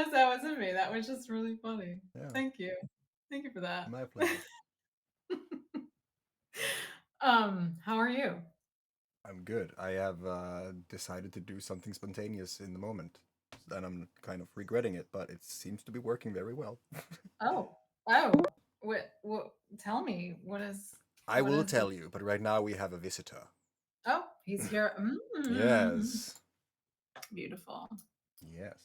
realize that wasn't me. That was just really funny. Yeah, Thank you. Thank you for that. my pleasure. How are you? I'm good. I have decided to do something spontaneous in the moment, and I'm kind of regretting it, but it seems to be working very well. Oh, oh, what? Tell me, I what will is this? tell you, but right now we have a visitor. Oh, he's here. Yes, Beautiful. yes.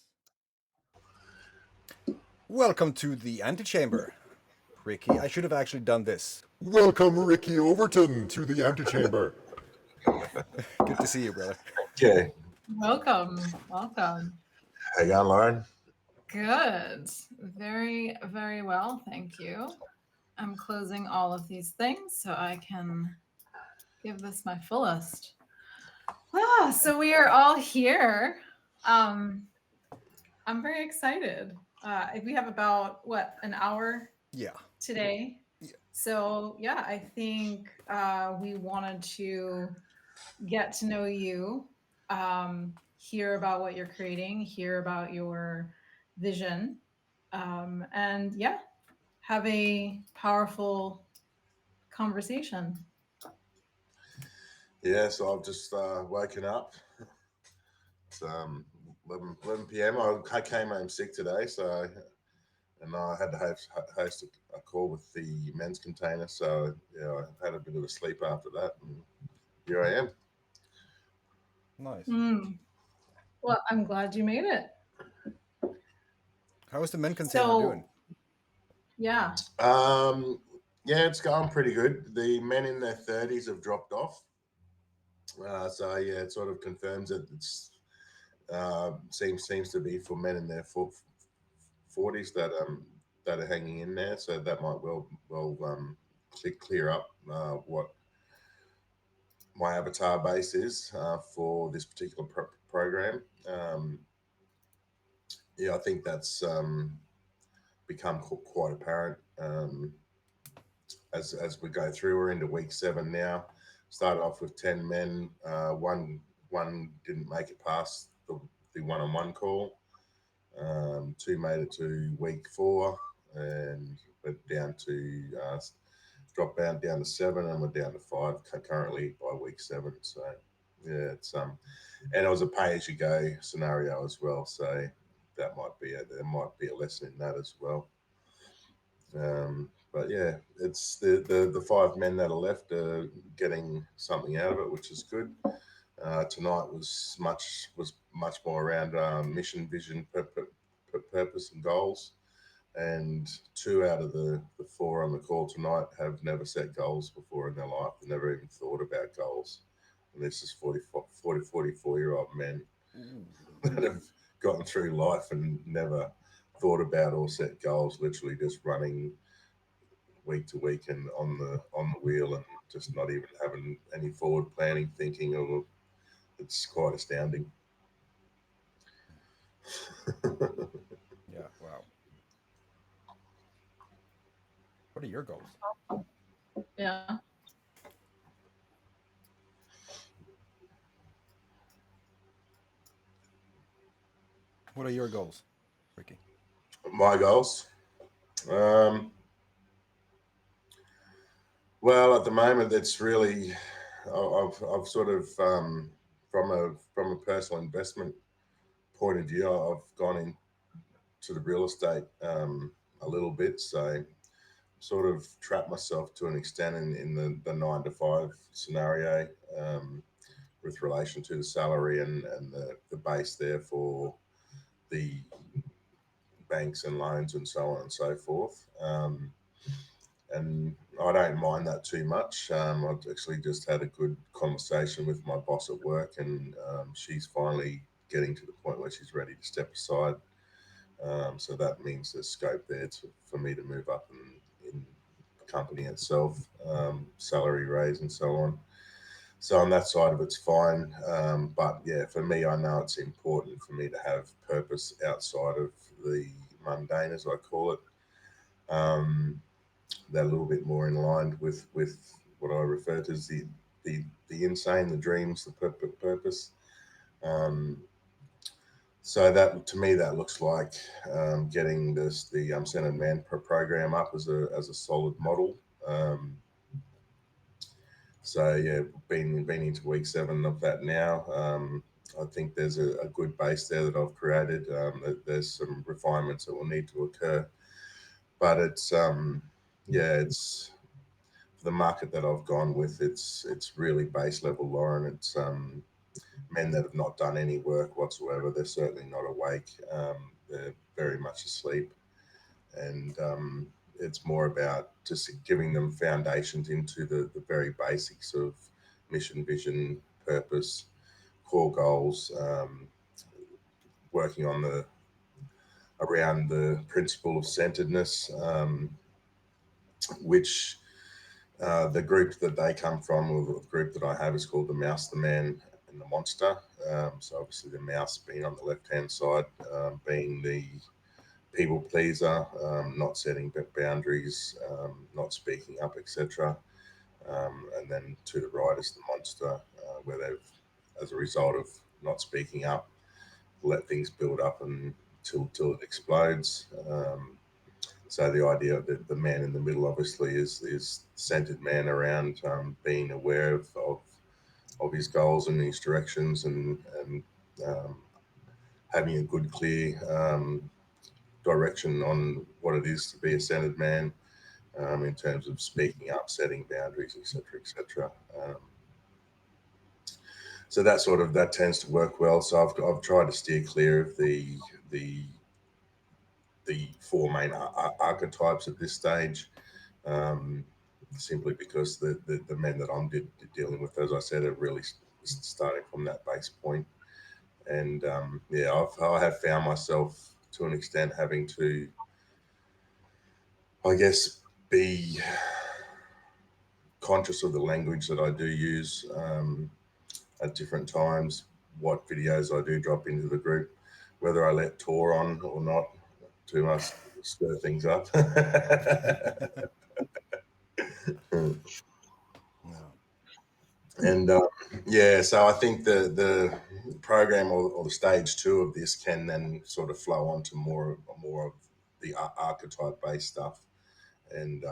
Welcome to the Antechamber, Ricky. I should have actually done this. Welcome, Ricky Overton, to the Antechamber. Good to see you, brother. Okay. Welcome, welcome. How you going, Lauren? Good. Very, very well. Thank you. I'm closing all of these things so I can give this my fullest. So we are all here. Um, I'm very excited. We have about what, an hour Yeah. today. Yeah. So yeah, I think we wanted to get to know you, hear about what you're creating, hear about your vision, and yeah, have a powerful conversation. Yeah, so I've just woken up. It's 11 p.m. I came home sick today, and I had to host a call with the men's container. So yeah, I had a bit of a sleep after that, and here I am. Nice. Mm. Well, I'm glad you made it. How is the men container doing? So yeah. Um, yeah, it's going pretty good. The men in their 30s have dropped off. So yeah, it sort of confirms that it's seems to be for men in their 40s that are hanging in there. So that might clear up what my avatar base is for this particular program. Yeah, I think that's become quite apparent as we go through. We're into week 7 now. Started off with 10 men. One didn't make it past the one-on-one call. 2 made it to week 4 and went down to dropped down to 7, and we're down to 5 currently by week 7. So yeah, it's and it was a pay-as-you-go scenario as well. So there might be a lesson in that as well. But yeah, it's the 5 men that are left are getting something out of it, which is good. Tonight was much more around mission, vision, purpose, and goals. And 2 out of the 4 on the call tonight have never set goals before in their life. They never even thought about goals. And this is 44-year-old men Ooh. that have gotten through life and never thought about or set goals, literally just running week to week and on the wheel and just not even having any forward planning thinking. Or it's quite astounding. Yeah. Wow. What are your goals? Yeah. What are your goals, Ricky? My goals. Um, well, at the moment, it's really I've sort of from a personal investment point of view, I've gone into the real estate a little bit, so sort of trapped myself to an extent in the 9 to 5 scenario with relation to the salary and the base there for the banks and loans and so on and so forth. And I don't mind that too much. I've actually just had a good conversation with my boss at work, and she's finally getting to the point where she's ready to step aside. So that means there's scope there for me to move up in the company itself, salary raise and so on. So on that side of it's fine. But yeah, for me, I know it's important for me to have purpose outside of the mundane, as I call it. Um, that a little bit more in line with what I refer to as the insane, the dreams, the purpose. Um, So that, to me, that looks like getting the Centered Man program up as a solid model. So yeah, been into week 7 of that now. I think there's a good base there that I've created. There's some refinements that will need to occur, but it's it's for the market that I've gone with. It's really base level, Lauren. It's men that have not done any work whatsoever. They're certainly not awake. They're very much asleep, and it's more about just giving them foundations into the very basics of mission, vision, purpose, core goals, working on around the principle of centeredness, which the group that they come from, or the group that I have, is called the Mouse, the Man, and the Monster. So obviously the mouse being on the left-hand side, being the people pleaser, not setting boundaries, not speaking up, etc. And then to the right is the monster, where they've, as a result of not speaking up, let things build up until it explodes. So the idea of the man in the middle, obviously, is centered man around being aware of his goals and his directions, and um, having a good, clear direction on what it is to be a centered man, in terms of speaking up, setting boundaries, etc., etc. So that tends to work well. So I've tried to steer clear of the 4 main archetypes at this stage, um, simply because the men that I'm dealing with, as I said, are really starting from that base point. And I have found myself to an extent having to, I guess, be conscious of the language that I do use at different times, what videos I do drop into the group, whether I let Tor on or not to stir things up. No. And so I think the program, or the stage 2 of this, can then sort of flow on to more of the archetype based stuff, and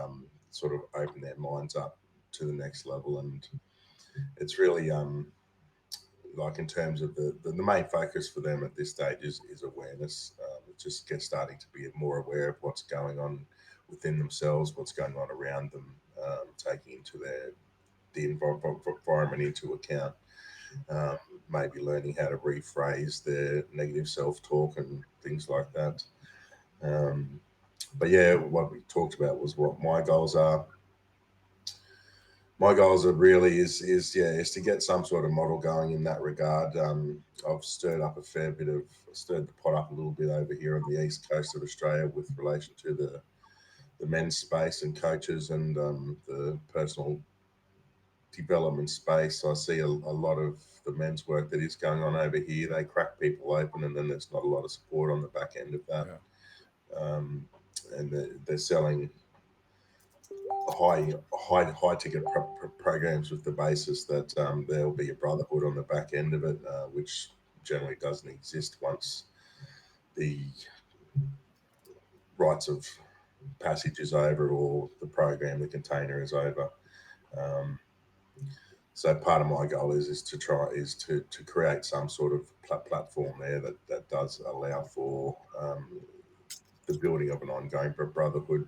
sort of open their minds up to the next level. And it's really like, in terms of the main focus for them at this stage is awareness. Just starting to be more aware of what's going on within themselves, what's going on around them, taking into the environment into account, um, maybe learning how to rephrase their negative self-talk and things like that. But yeah, what we talked about was what my goals are. My goals are really is to get some sort of model going in that regard. I've stirred the pot up a little bit over here on the east coast of Australia with relation to the men's space and coaches, and the personal development space. I see a lot of the men's work that is going on over here. They crack people open, and then there's not a lot of support on the back end of that. Yeah. And they're selling high ticket programs with the basis that there'll be a brotherhood on the back end of it, which generally doesn't exist once the rites of passage is over, or the program, the container, is over. Um, so part of my goal is to create some sort of platform there that does allow for the building of an ongoing brotherhood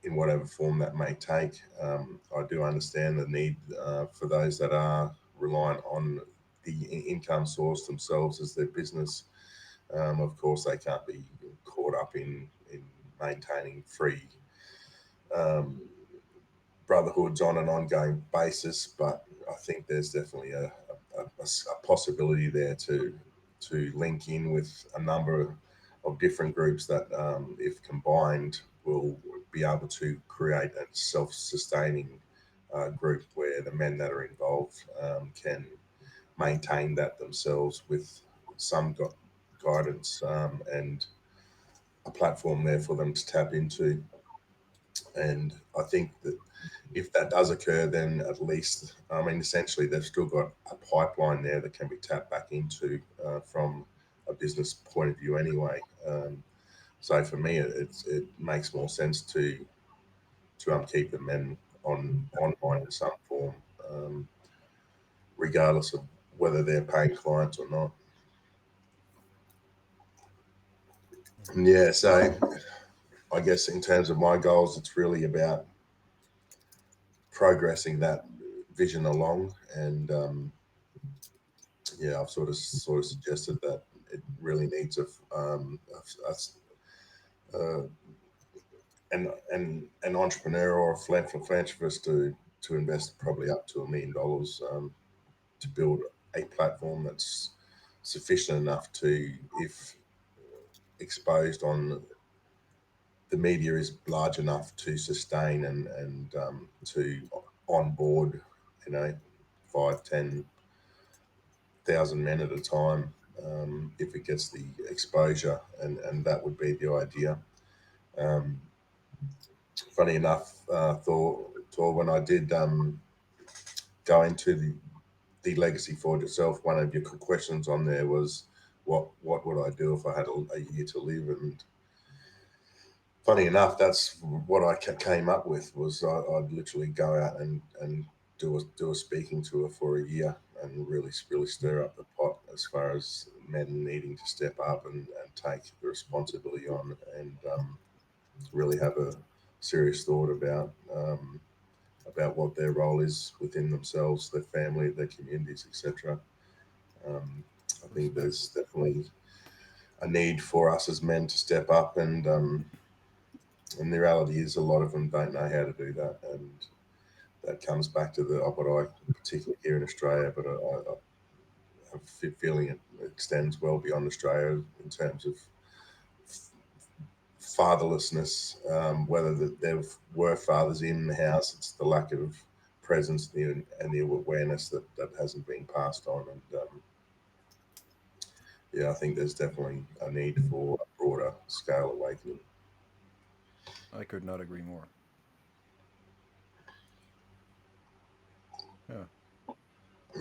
in whatever form that may take. I do understand the need for those that are reliant on the income source themselves as their business. Of course, they can't be caught up in maintaining free um, brotherhoods on an ongoing basis, but I think there's definitely a possibility there to link in with a number of different groups that, if combined, will be able to create a self-sustaining group where the men that are involved can maintain that themselves with some guidance, and a platform there for them to tap into. And I think that if that does occur, then at least, essentially, they've still got a pipeline there that can be tapped back into from a a business point of view anyway. So for me, it makes more sense to keep the men online in some form, regardless of whether they're paying clients or not. And yeah, so I guess in terms of my goals, it's really about progressing that vision along, and yeah, I've sort of suggested that it really needs uh, an entrepreneur or a philanthropist to invest probably up to $1 million to build a platform that's sufficient enough to, if exposed on the media, is large enough to sustain and to onboard, 5, 10,000 men at a time, if it gets the exposure, and that would be the idea. Um, Funny enough, Thor, when I did go into the Legacy Forge itself, one of your questions on there was, what would I do if I had a year to live? And funny enough, that's what I came up with. Was I'd literally go out and do a speaking tour for a year, and really stir up the pot as far as men needing to step up and take the responsibility on, and really have a serious thought about what their role is within themselves, their family, their communities, etc. I think there's definitely a need for us as men to step up, and the reality is a lot of them don't know how to do that, and that comes back to what I particularly here in Australia, but I have a feeling it extends well beyond Australia in terms of fatherlessness. Whether there were fathers in the house, it's the lack of presence and the awareness that hasn't been passed on. And yeah, I think there's definitely a need for a broader scale awakening. I could not agree more. Yeah.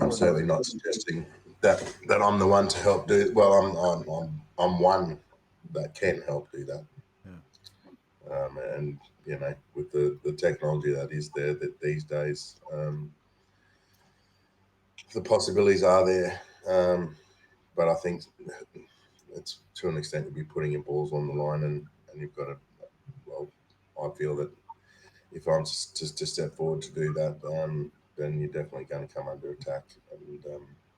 I'm certainly not suggesting that I'm the one to help do it. Well, I'm one that can help do that. Yeah. And with the technology that is there that these days, the possibilities are there. But I think it's to an extent to be putting your balls on the line, and you've got to. Well, I feel that if I'm to step forward to do that, then you're definitely going to come under attack. And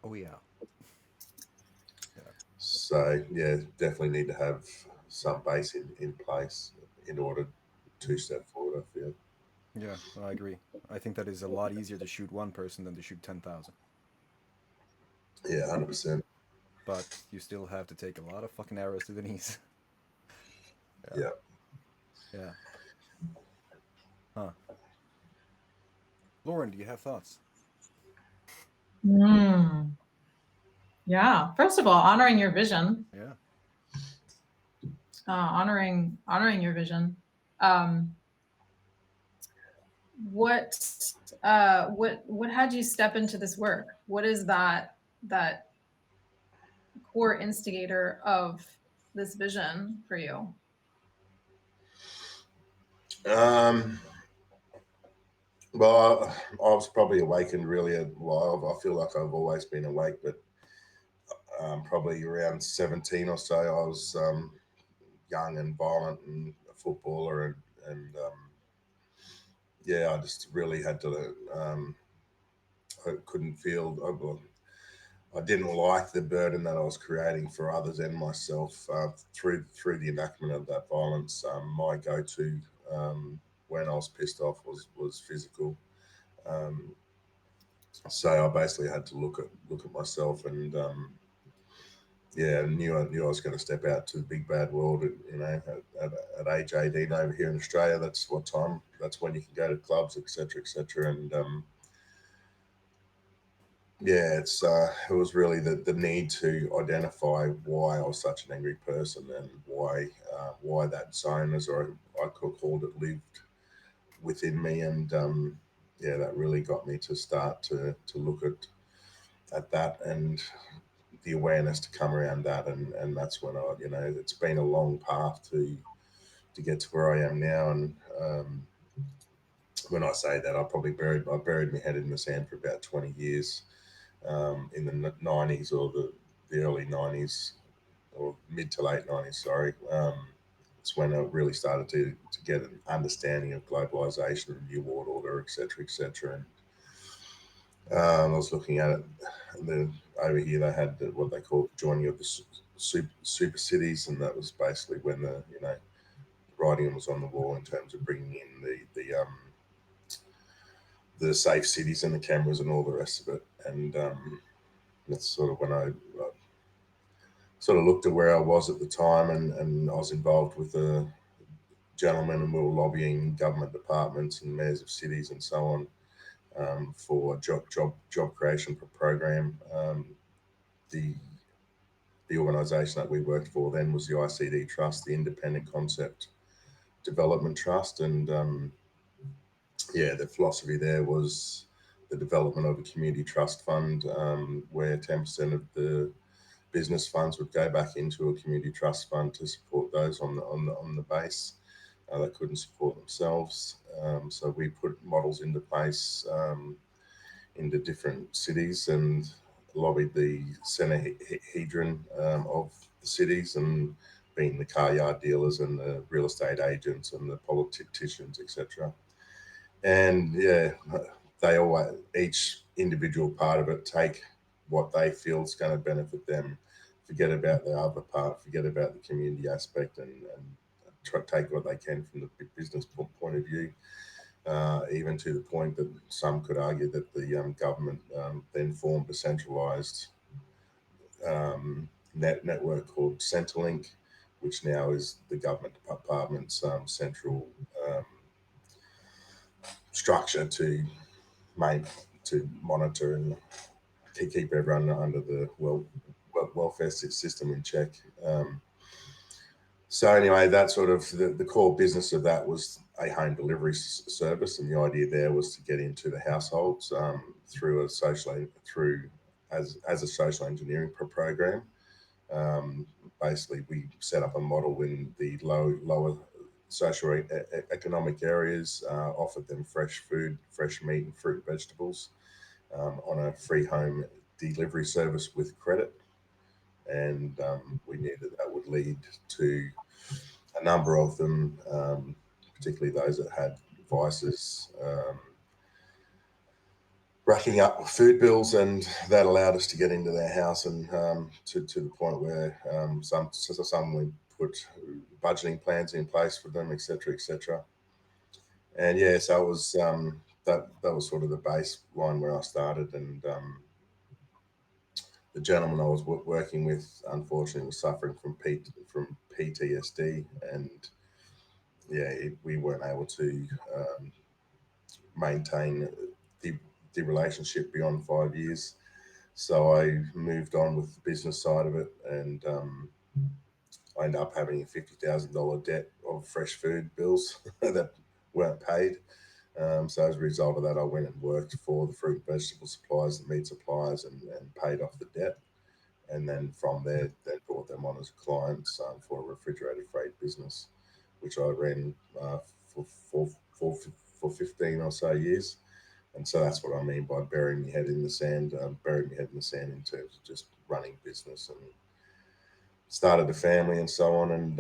Oh yeah. Yeah. so yeah, definitely need to have some base in place in order to step forward, I feel. Yeah, I agree. I think that is a lot easier to shoot one person than to shoot 10,000. Yeah, 100%. But you still have to take a lot of fucking arrows to the knees. Yeah. Yeah. Yeah. Huh. Lauren, do you have thoughts? Yeah. First of all, honoring your vision. Yeah. Honoring your vision. What had you step into this work? What is that core instigator of this vision for you? Well, I was probably awakened really. Well, I feel like I've always been awake, but probably around 17 or so, I was young and violent and a footballer, and yeah, I just really had to. I couldn't feel. I didn't like the burden that I was creating for others and myself through the enactment of that violence. My go-to when I was pissed off was physical. Um, so I basically had to look at myself, and yeah, knew I was going to step out to the big bad world. At age 18 over here in Australia, that's when you can go to clubs, etc., etc. And yeah, it was really the need to identify why I was such an angry person, and why that zone, as I called it, lived within me. And yeah, that really got me to start to look at that, and the awareness to come around that, and that's when I, it's been a long path to get to where I am now. And when I say that, I buried my head in the sand for about 20 years, in the 90s, or the early 90s, or mid to late 90s, sorry. It's when I really started to get an understanding of globalization and New World Order, etc., etc. And I was looking at it. Over here, they had what they called the joining of the super cities, and that was basically when the writing was on the wall in terms of bringing in the safe cities and the cameras and all the rest of it. And that's sort of when I sort of looked at where I was at the time, and I was involved with a gentleman, and we were lobbying government departments and mayors of cities and so on, for a job creation program. The the organisation that we worked for then was the ICD Trust, the Independent Concept Development Trust, and the philosophy there was the development of a community trust fund, where 10% of the business funds would go back into a community trust fund to support those on the base that couldn't support themselves. So we put models into place, into different cities, and lobbied the Sanhedrin of the cities, and being the car yard dealers and the real estate agents and the politicians, etc. And they always, each individual part of it, take what they feel is going to benefit them, forget about the other part, forget about the community aspect, and try to take what they can from the business point of view. Even to the point that some could argue that the government then formed a centralised network called Centrelink, which now is the government department's central structure to monitor and keep everyone under the welfare system in check. So anyway, that sort of the core business of that was a home delivery service, and the idea there was to get into the households through a social engineering program. Basically, we set up a model in the lower socioeconomic areas, offered them fresh food, fresh meat, and fruit and vegetables on a free home delivery service with credit. And we knew that would lead to a number of them, particularly those that had vices, racking up food bills, and that allowed us to get into their house, and to the point where some we put budgeting plans in place for them, etc., etc. And so it was that was sort of the baseline where I started, and the gentleman I was working with, unfortunately, was suffering from PTSD, and we weren't able to maintain the relationship beyond 5 years. So I moved on with the business side of it, and I ended up having a $50,000 debt of fresh food bills that weren't paid. So as a result of that, I went and worked for the fruit and vegetable suppliers, the meat suppliers, and paid off the debt. And then from there, they brought them on as clients for a refrigerated freight business, which I ran for 15 or so years. And so that's what I mean by burying my head in the sand. Buried my head in the sand in terms of just running business, and started a family and so on. And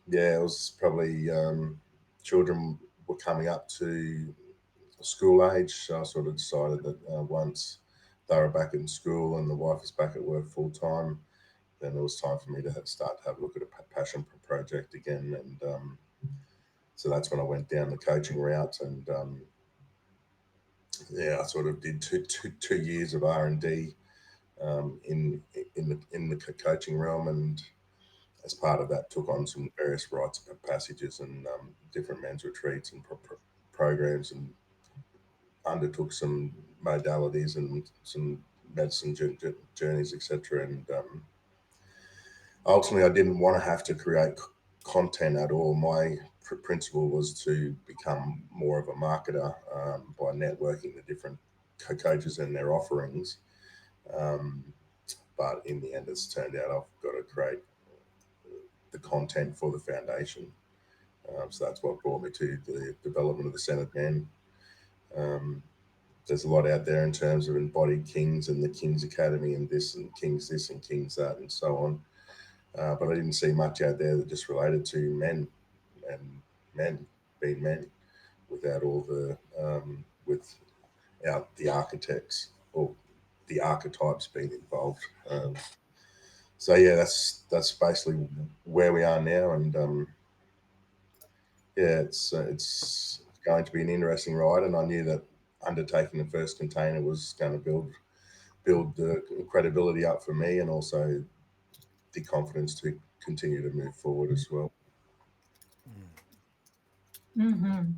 it was probably children were coming up to school age. So I sort of decided that once they were back in school and the wife was back at work full time, then it was time for me to start to have a look at a passion project again. And so that's when I went down the coaching route, and I sort of did two years of R&D in the coaching realm, and as part of that, took on some various rites of passages and different men's retreats and programs, and undertook some modalities and some medicine journeys, etc. And ultimately, I didn't want to have to create content at all. My principle was to become more of a marketer by networking the different coaches and their offerings. but in the end, it's turned out I've got to create the content for the foundation. So that's what brought me to the development of the Centered Men. There's a lot out there in terms of embodied kings and the King's Academy and this and King's this and King's that and so on. But I didn't see much out there that just related to men and men being men without all the without the architects or the archetypes being involved. So yeah, that's basically where we are now, and yeah, it's going to be an interesting ride. And I knew that undertaking the first container was going to build the credibility up for me, and also the confidence to continue to move forward as well. Mm-hmm.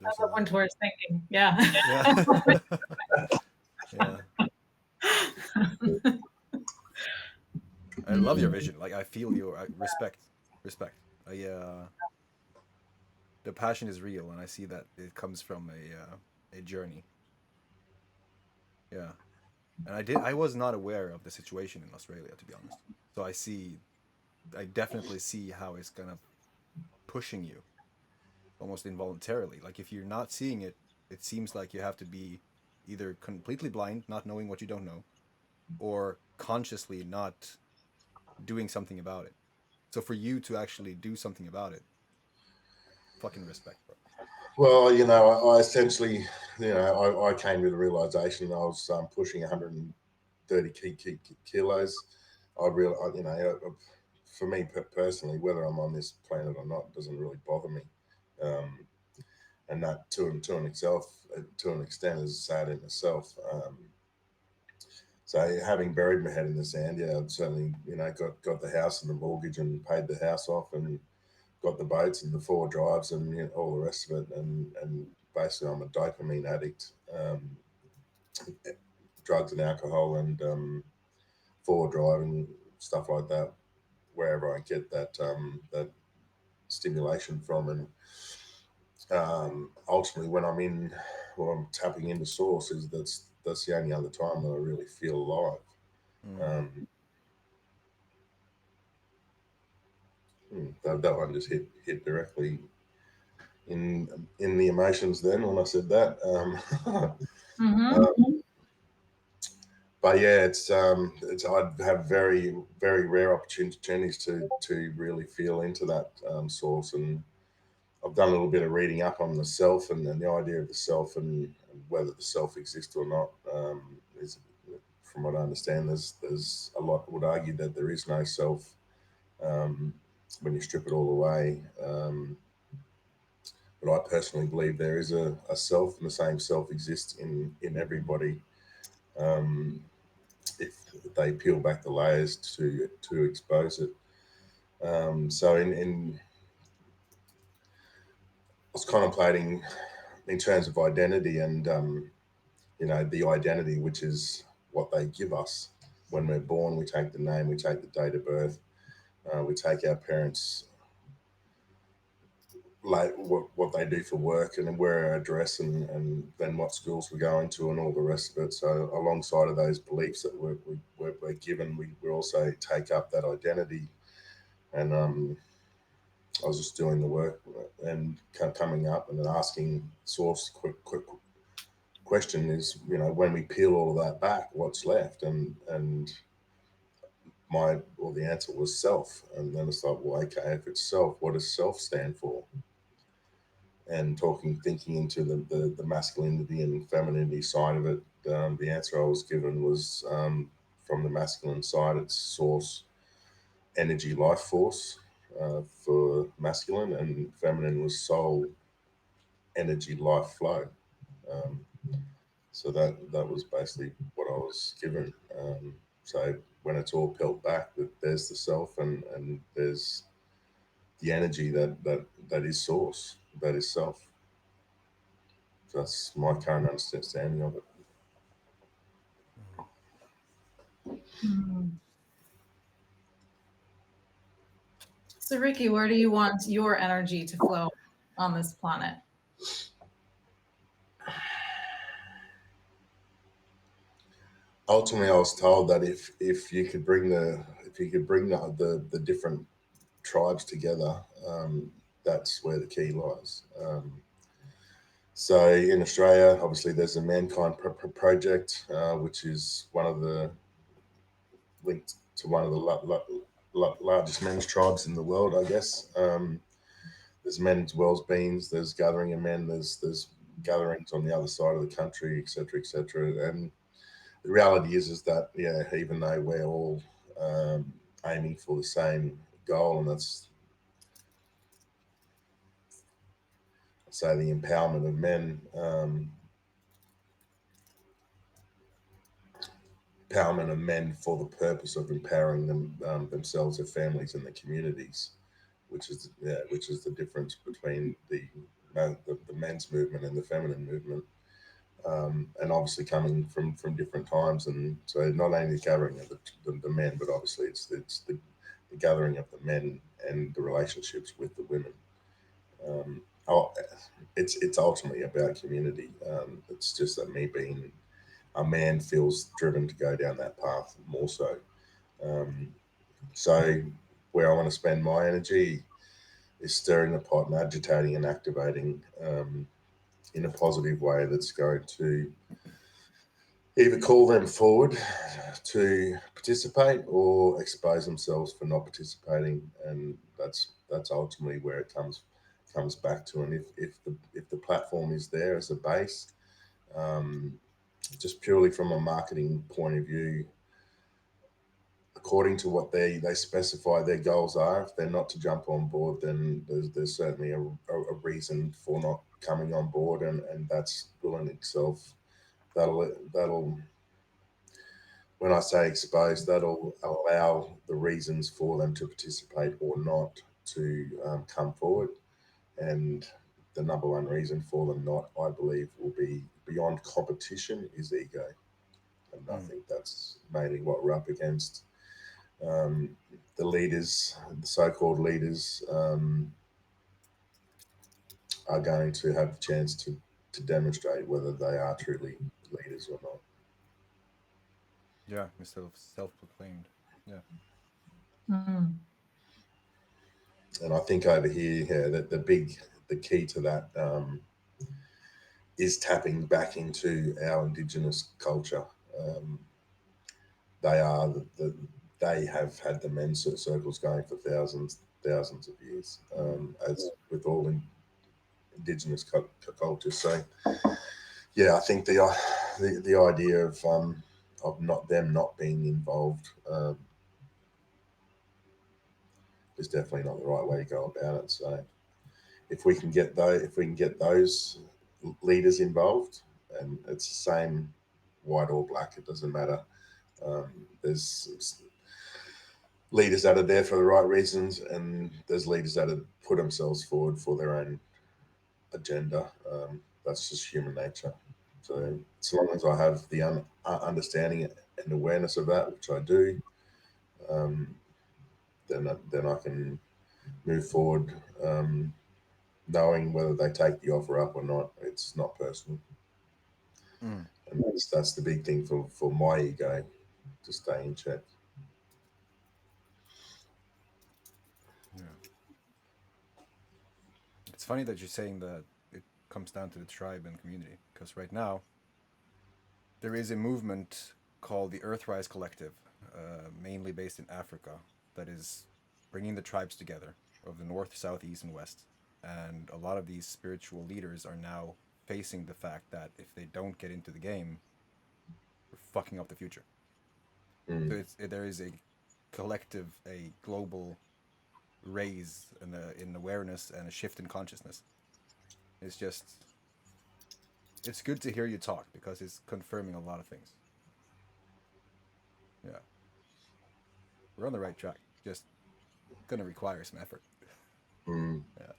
There's That's one towards thinking. Yeah. yeah. Yeah. I love your vision. Like I feel your respect. I the passion is real, and I see that it comes from a journey. Yeah, and I was not aware of the situation in Australia, to be honest. So I definitely see how it's kind of pushing you almost involuntarily. Like if you're not seeing it, it seems like you have to be either completely blind, not knowing what you don't know, or consciously not doing something about it. So for you to actually do something about it, fucking respect, bro. Well, I essentially, I came to the realization I was pushing 130 kilos. I real, for me personally, whether I'm on this planet or not doesn't really bother me. Um, and that to an itself, to an extent, is sad in itself. So having buried my head in the sand, yeah, I'd certainly, got the house and the mortgage and paid the house off and got the boats and the four drives and all the rest of it. And basically, I'm a dopamine addict, drugs and alcohol and four driving stuff like that. Wherever I get that stimulation from, and ultimately, when I'm tapping into source, is that's the only other time that I really feel alive. Um, that one just hit directly in the emotions then when I said that. Mm-hmm. But yeah, it's I'd have very very rare opportunities to really feel into that source, and I've done a little bit of reading up on the self and the idea of the self and whether the self exists or not. Is From what I understand, there's a lot would argue that there is no self um, when you strip it all away. But I personally believe there is a self, and the same self exists in everybody. Um, if they peel back the layers to expose it. So I was contemplating in terms of identity and the identity, which is what they give us when we're born. We take the name, we take the date of birth, we take our parents like what they do for work and where our address and then what schools we're going to and all the rest of it. So alongside of those beliefs that we're given, we also take up that identity. And I was just doing the work and coming up and then asking source quick question is, when we peel all of that back, what's left? And the answer was self. And then it's like, well, okay, if it's self, what does self stand for? And thinking into the masculinity and femininity side of it, the answer I was given was from the masculine side, it's source, energy, life force for masculine, and feminine was soul, energy, life flow. Um, so that was basically what I was given. So when it's all peeled back, there's the self, and there's the energy that is source, that is self. That's my current understanding of it. Mm-hmm. So, Ricky, where do you want your energy to flow on this planet? Ultimately, I was told that if you could bring the different tribes together, that's where the key lies. So in Australia, obviously, there's the Mankind Project, which is one of the linked to one of the largest men's tribes in the world, I guess. There's men's Wellsbeans, there's Gathering of Men, there's gatherings on the other side of the country, etc., etc. And the reality is that even though we're all aiming for the same goal, and that's say the empowerment of men. Empowerment of men for the purpose of empowering themselves, their families, and their communities, which is the difference between the men's movement and the feminine movement, and obviously coming from different times. And so not only the gathering of the men, but obviously it's the gathering of the men and the relationships with the women. Um, oh, it's ultimately about community. It's just that me being a man feels driven to go down that path more so. Um, so where I want to spend my energy is stirring the pot and agitating and activating in a positive way that's going to either call them forward to participate or expose themselves for not participating, and that's ultimately where it comes back to. And if the platform is there as a base, um, just purely from a marketing point of view, according to what they specify their goals are, if they're not to jump on board, then there's certainly a reason for not coming on board, and that's willing itself. That'll when I say expose, that'll allow the reasons for them to participate or not to come forward. And the number one reason for them not, I believe, will be beyond competition is ego. And I think that's mainly what we're up against. Um, the leaders, the so-called leaders, are going to have the chance to demonstrate whether they are truly leaders or not. Yeah, Mr. Self-proclaimed. Yeah. Mm. And I think over here, that the key to that is tapping back into our indigenous culture. Um, they are they have had the men's circles going for thousands of years, as with all indigenous cultures. So yeah, I think the idea of not being involved is definitely not the right way to go about it. So if we can get those leaders involved, and it's the same white or black, it doesn't matter. There's leaders that are there for the right reasons, and there's leaders that have put themselves forward for their own agenda. That's just human nature. So as long as I have the understanding and awareness of that, which I do, um, then I can move forward, knowing whether they take the offer up or not. It's not personal, Mm. and that's the big thing for my ego to stay in check. Yeah. It's funny that you're saying that it comes down to the tribe and community, because right now there is a movement called the Earthrise Collective, mainly based in Africa, that is bringing the tribes together of the north, south, east, and west. And a lot of these spiritual leaders are now facing the fact that if they don't get into the game, we're fucking up the future. So Mm. there is a collective, a global raise in awareness and a shift in consciousness. It's just it's good to hear you talk because it's confirming a lot of things. Yeah, we're on the right track. Just gonna require some effort. Mm. Yeah.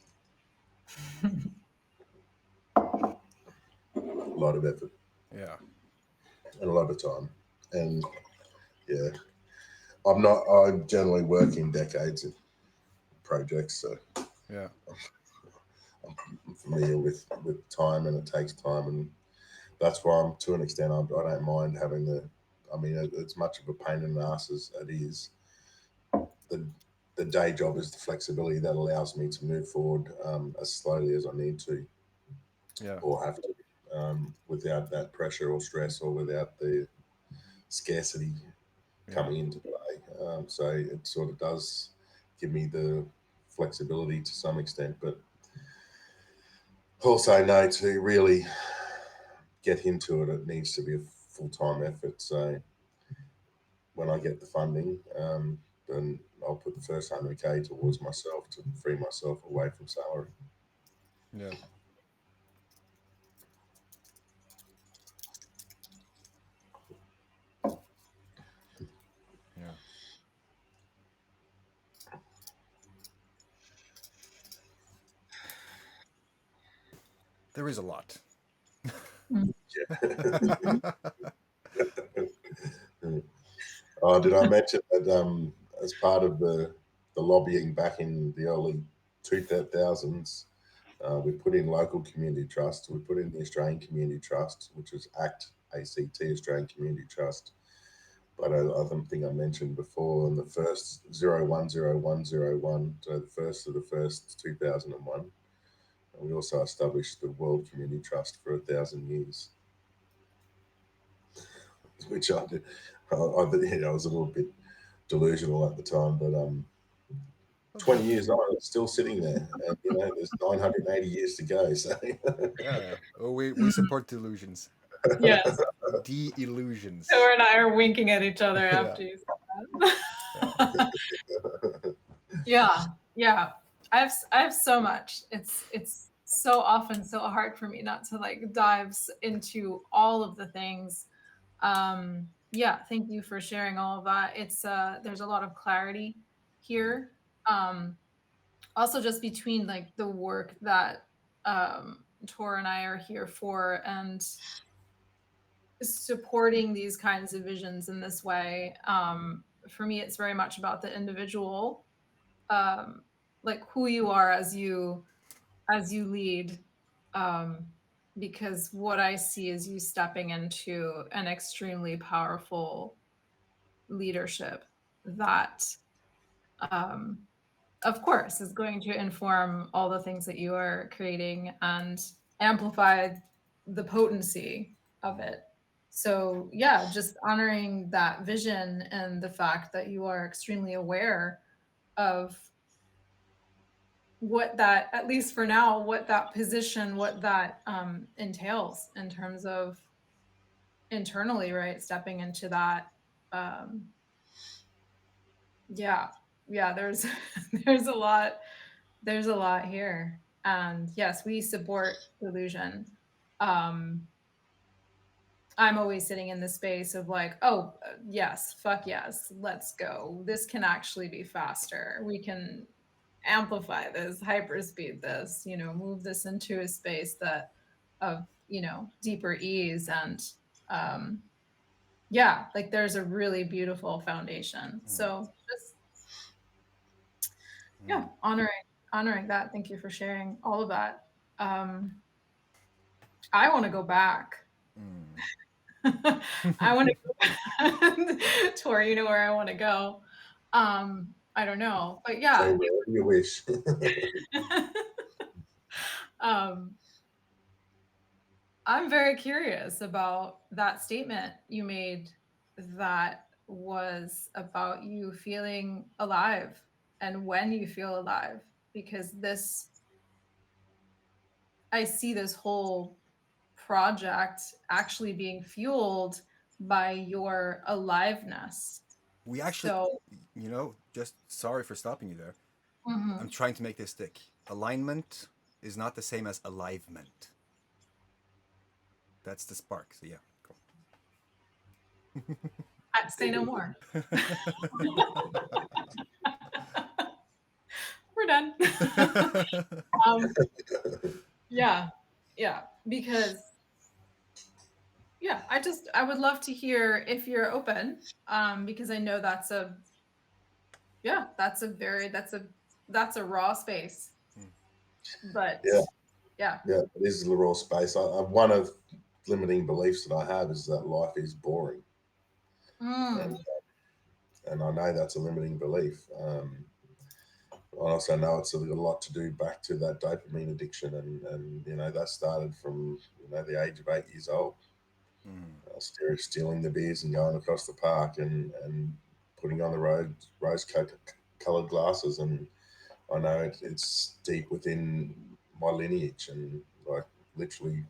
A lot of effort Yeah. and a lot of time, and yeah, I generally work in decades projects, so Yeah. I'm familiar with time, and it takes time, and that's why I'm, to an extent, I don't mind having the. I mean, it's much of a pain in the ass as it is. The day job is the flexibility that allows me to move forward as slowly as I need to Yeah. or have to, without that pressure or stress, or without the scarcity Yeah. coming into play. So it sort of does give me the flexibility to some extent, but also know to really get into it, it needs to be a full-time effort. So when I get the funding, then I'll put the first 100K towards myself to free myself away from salary. Yeah. Yeah. There is a lot. Oh, did I mention that as part of the lobbying back in the early 2000s, we put in local community trust, we put in the Australian Community Trust, which is ACT, Australian Community Trust. But I don't think I mentioned before, on the first 010101, so the first of the first 2001, we also established the World Community Trust for 1,000 years, which I did. I was a little bit delusional at the time, but 20 years on, it's still sitting there, and there's 980 years to go. So Yeah. Oh, we support delusions. Yes. De-illusions. Thor and I are winking at each other Yeah. after you said that. Yeah. I have so much. It's so often so hard for me not to like dive into all of the things. Yeah, thank you for sharing all of that. It's there's a lot of clarity here. Also just between like the work that Tor and I are here for, and supporting these kinds of visions in this way. For me, it's very much about the individual, like who you are as you lead. Um, because what I see is you stepping into an extremely powerful leadership that, um, of course, is going to inform all the things that you are creating and amplify the potency of it. So, yeah, just honoring that vision and the fact that you are extremely aware of what that, at least for now, what that position, what that entails in terms of internally, right? Stepping into that. Um, yeah, yeah, there's there's a lot here. And yes, we support illusion. Um, I'm always sitting in the space of like, oh, yes, fuck yes, let's go. This can actually be faster. We can amplify this, hyperspeed this, move this into a space that of, deeper ease. And yeah, like there's a really beautiful foundation. So just, yeah, honoring that. Thank you for sharing all of that. I want to go back. I want to go back. Tori, you know where I want to go. I don't know, but yeah. Say wherever you wish. I'm very curious about that statement you made that was about you feeling alive and when you feel alive, because I see this whole project actually being fueled by your aliveness. We actually, So, just sorry for stopping you there. mhm. I'm trying to make this stick. Alignment is not the same as alivement. That's the spark. So yeah, cool. Say no more. We're done. Yeah, because I would love to hear if you're open, because I know that's a that's a raw space. Mm. But Yeah, yeah. yeah, it is a raw space. One of limiting beliefs that I have is that life is boring, Mm. and I know that's a limiting belief. I also know it's a lot to do back to that dopamine addiction, and that started from the age of 8 years old. Mm. Stealing the beers and going across the park and putting on the rose coloured glasses, and I know it's deep within my lineage, and like literally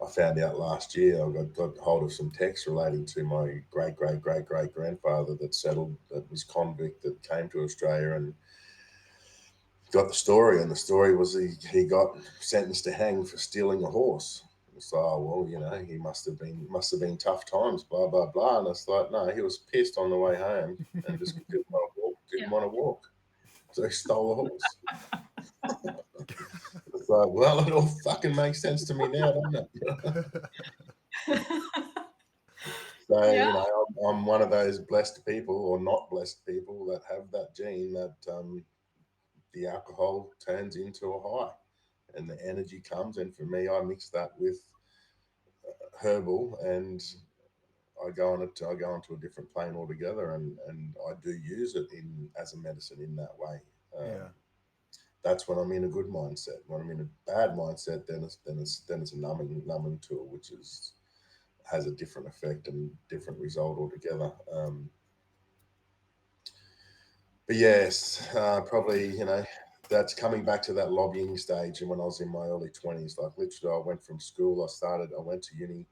I found out last year I got hold of some texts relating to my great grandfather that was convict, that came to Australia and got the story, and the story was he got sentenced to hang for stealing a horse. It's like, oh well, he must have been tough times, blah blah blah. And it's like, no, he was pissed on the way home and just didn't want to walk, Yeah. didn't want to walk, so he stole a horse. It's like, well, it all fucking makes sense to me now, doesn't it? So Yeah. I'm one of those blessed people or not blessed people that have that gene that the alcohol turns into a high and the energy comes. And for me, I mix that with herbal, and I go onto a different plane altogether, and I do use it in as a medicine in that way. Yeah. That's when I'm in a good mindset. When I'm in a bad mindset, then it's a numbing tool, which has a different effect and different result altogether. But yes, probably that's coming back to that lobbying stage. And when I was in my early 20s, like literally, I went from school. I went to uni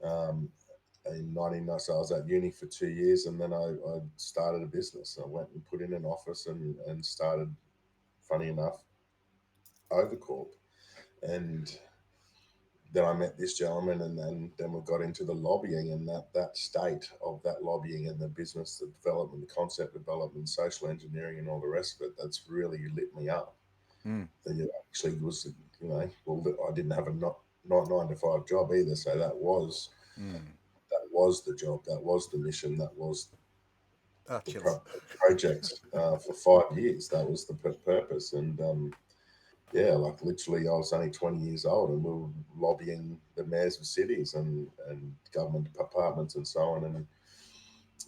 in 1990. So I was at uni for 2 years, and then I started a business. I went and put in an office and started, funny enough, Overcorp. And then I met this gentleman, and then we got into the lobbying, and that state of that lobbying and the business, the development, the concept development, social engineering, and all the rest of it. That's really lit me up. Mm. That it actually was, well, I didn't have a not 9 to 5 job either, so Mm. that was the job, that was the mission, that was Ah, the chills. project for 5 years. That was the purpose, and yeah, like literally, I was only 20 years old, and we were lobbying the mayors of cities and government departments and so on,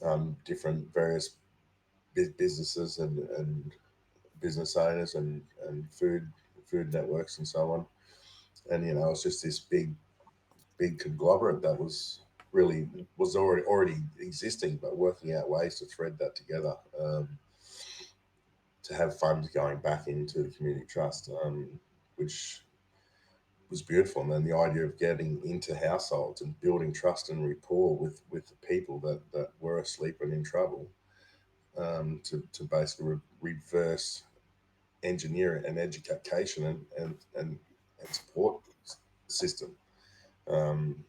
and different various businesses and business owners and food networks and so on. And it was just this big conglomerate that was already existing, but working out ways to thread that together. To have funds going back into the community trust, which was beautiful. And then the idea of getting into households and building trust and rapport with the people that were asleep and in trouble, to basically reverse engineer an education and support system. Um,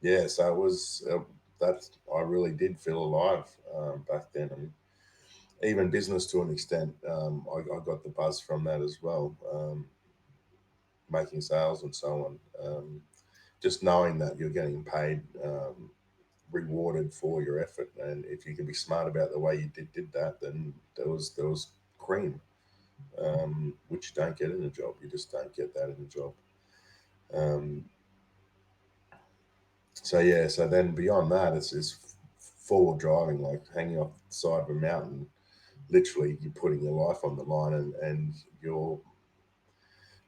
yeah, so it was that I really did feel alive back then, and even business to an extent. I got the buzz from that as well, making sales and so on. Just knowing that you're getting paid, rewarded for your effort, and if you can be smart about the way you did that, then there was cream, which you don't get in a job. You just don't get that in a job. Um, so yeah, so then beyond that, it's forward driving, like hanging off the side of a mountain. Literally, you're putting your life on the line, and your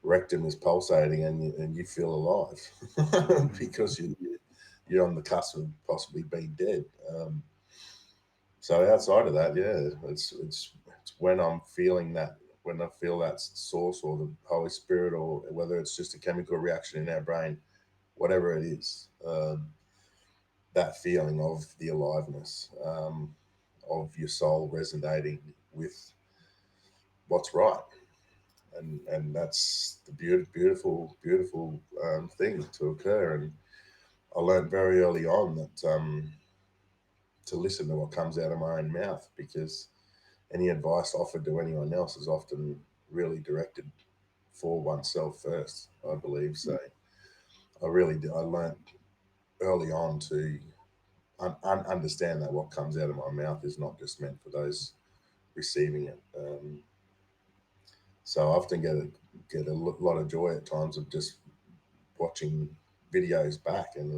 rectum is pulsating, and you feel alive Mm. because you're on the cusp of possibly being dead. So outside of that, yeah, it's when I'm feeling that, when I feel that source or the Holy Spirit, or whether it's just a chemical reaction in our brain, whatever it is, that feeling of the aliveness, of your soul resonating with what's right, and that's the beautiful thing to occur. And I learned very early on that to listen to what comes out of my own mouth, because any advice offered to anyone else is often really directed for oneself first, I believe. So I really did. I learned early on to understand that what comes out of my mouth is not just meant for those receiving it. So I often get a lot of joy at times of just watching videos back, and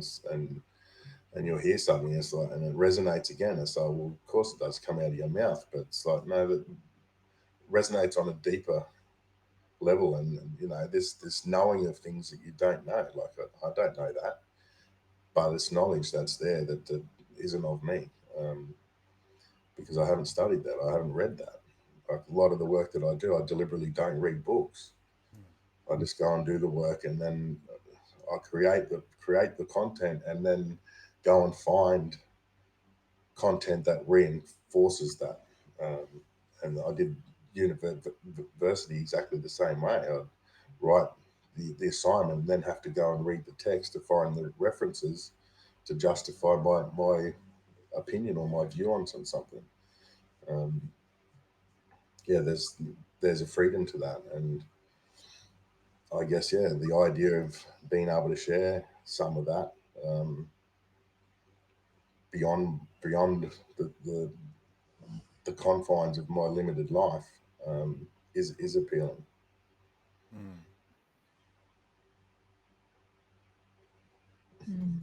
you'll hear something, it's like, and it resonates again. It's like, well, of course it does come out of your mouth, but it's like, no, that resonates on a deeper level, and this knowing of things that you don't know. Like I don't know that, but it's knowledge that's there that isn't of me, because I haven't studied that, I haven't read that. Like a lot of the work that I do, I deliberately don't read books. I just go and do the work, and then I create the content, and then go and find content that reinforces that. Um, and I did university exactly the same way. I'd write the assignment, and then have to go and read the text to find the references to justify my opinion or my view on something. Um, yeah, there's a freedom to that, and I guess yeah, the idea of being able to share some of that, um, beyond the confines of my limited life, is appealing. Mm. Mm.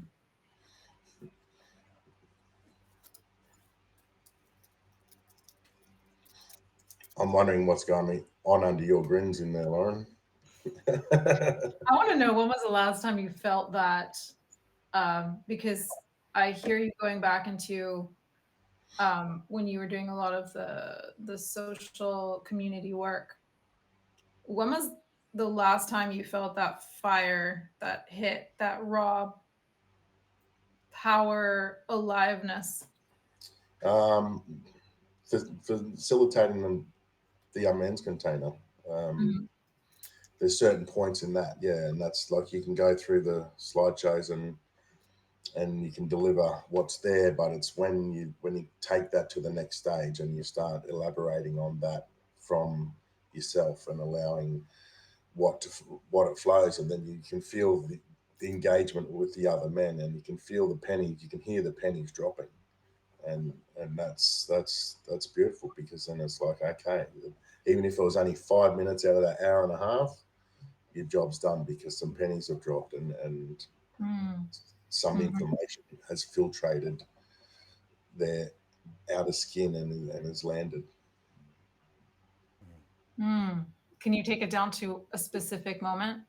I'm wondering what's going on under your grins in there, Lauren. I want to know, when was the last time you felt that? Because I hear you going back into when you were doing a lot of the social community work. When was the last time you felt that fire that hit, that raw power aliveness? um, for facilitating the amends container. Um, Mhm. there's certain points in that, yeah, and that's like you can go through the slideshows, and you can deliver what's there, but it's when you take that to the next stage, and you start elaborating on that from yourself, and allowing what it flows, and then you can feel the engagement with the other men, and you can feel the pennies, you can hear the pennies dropping, and that's beautiful, because then it's like, okay, even if it was only 5 minutes out of that hour and a half, your job's done, because some pennies have dropped, and Mm. some Mhm. information has filtrated their outer skin, and has landed. Mm. Can you take it down to a specific moment?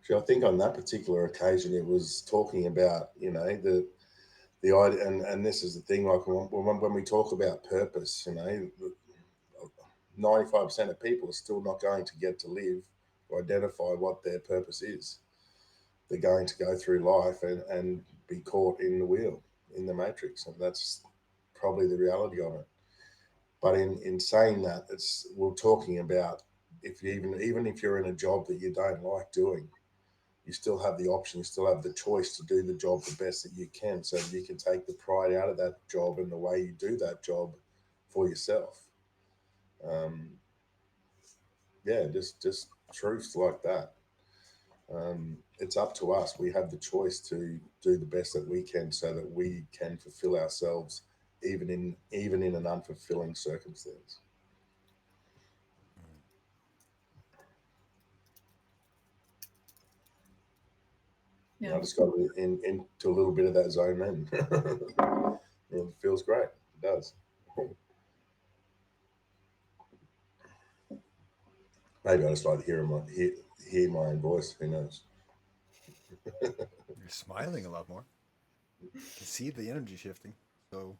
So I think on that particular occasion, it was talking about, the idea, and this is the thing, like when we talk about purpose, 95% of people are still not going to get to live or identify what their purpose is. They're going to go through life, and be caught in the wheel, in the matrix, and that's probably the reality of it. But in saying that, it's we're talking about, if you even if you're in a job that you don't like doing, you still have the option, you still have the choice to do the job the best that you can, so that you can take the pride out of that job and the way you do that job for yourself. Um, yeah, just truths like that. It's up to us. We have the choice to do the best that we can, so that we can fulfill ourselves, even in an unfulfilling circumstance. And I Yeah. just got into a little bit of that zone then. It feels great. It does. Maybe I just like hear my own voice. Who knows? You're smiling a lot more. You can see the energy shifting. So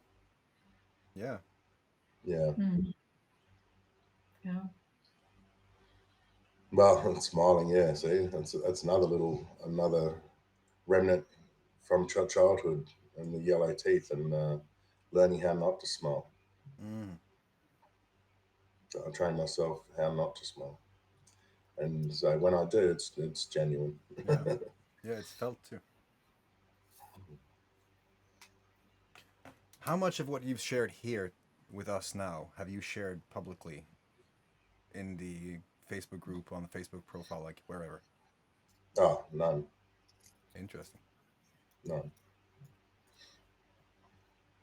yeah. Yeah. Mm. Yeah. Well, I'm smiling. Yeah. See, that's another remnant from childhood, and the yellow teeth, and learning how not to smile. Mm. So I train myself how not to smile, and so when I do, it's genuine. Yeah. Yeah, it's felt too. How much of what you've shared here with us now have you shared publicly in the Facebook group, on the Facebook profile, like wherever? Oh, none, Interesting. none.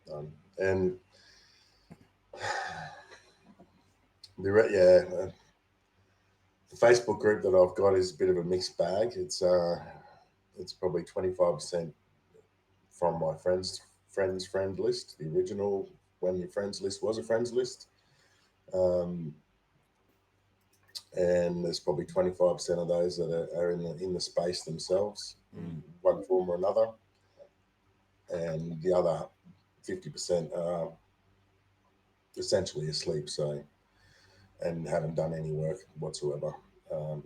And yeah, the Facebook group that I've got is a bit of a mixed bag. It's probably 25% from my friend list, the original when your friends list was a friends list, um, and there's probably 25% of those that are in the space themselves Mm. in one form or another, and the other 50% are essentially asleep, so and haven't done any work whatsoever. Um,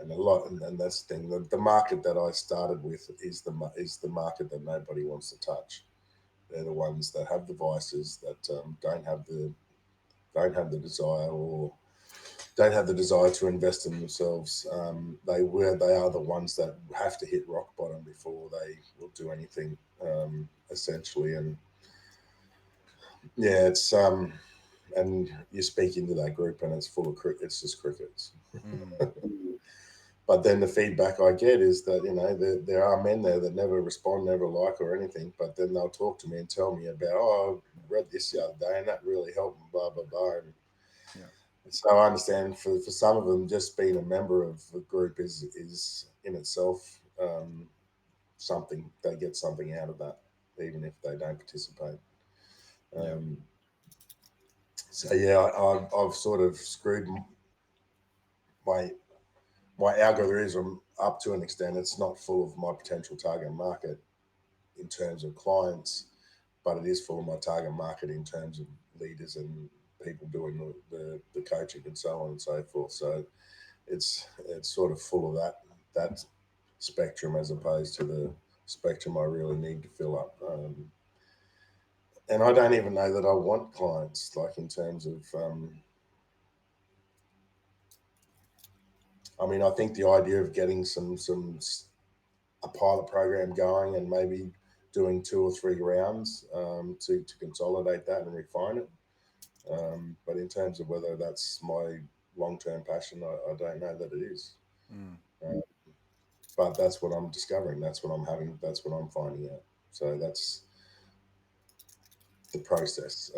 and a lot, and that's the thing. The market that I started with is the market that nobody wants to touch. They're the ones that have the vices that don't have the desire or don't have the desire to invest in themselves. They are the ones that have to hit rock bottom before they will do anything, essentially. And yeah, it's and you speak into that group and it's full of it's just crickets. Mm. But then the feedback I get is that there are men there that never respond, never like or anything. But then they'll talk to me and tell me about, oh, I read this the other day and that really helped, and blah blah blah. And Yeah. so I understand for some of them, just being a member of the group is in itself something. They get something out of that, even if they don't participate. Yeah. Um, so yeah, I've sort of screwed my my algorithm up to an extent. It's not full of my potential target market in terms of clients, but it is full of my target market in terms of leaders and people doing the coaching and so on and so forth. So it's sort of full of that spectrum as opposed to the spectrum I really need to fill up. And I don't even know that I want clients, like in terms of. I mean, I think the idea of getting a pilot program going and maybe doing 2 or 3 rounds to consolidate that and refine it. But in terms of whether that's my long term passion, I don't know that it is. Mm. Uh, but that's what I'm discovering. That's what I'm having. That's what I'm finding out. So that's the process.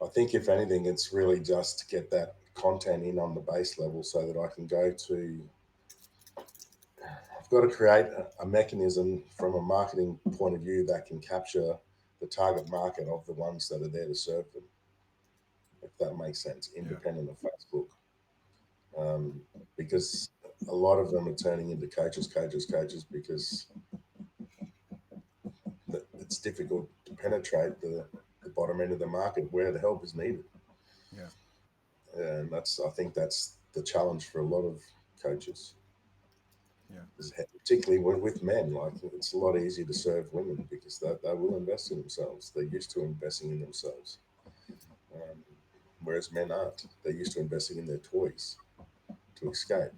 I think if anything, it's really just to get that content in on the base level so that I can go to. I've got to create a mechanism from a marketing point of view that can capture the target market of the ones that are there to serve them, if that makes sense, Yeah. independent of Facebook. Because a lot of them are turning into coaches, because it's difficult to penetrate the bottom end of the market where the help is needed. Yeah. And I think that's the challenge for a lot of coaches, Yeah. particularly with men. Like it's a lot easier to serve women because they will invest in themselves. They're used to investing in themselves, um, whereas men aren't. They're used to investing in their toys to escape.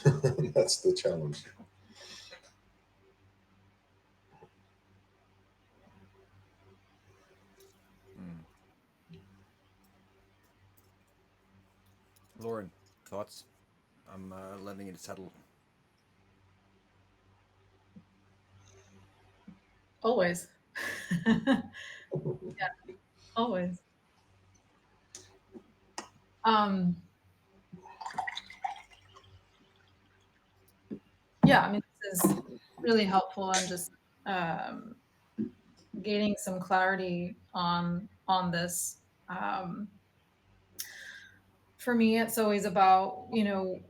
That's the challenge. Mm. Lauren, thoughts? I'm letting it settle. Always. Yeah, always. Um, yeah, I mean, this is really helpful and just um, gaining some clarity on this. Um, for me, it's always about,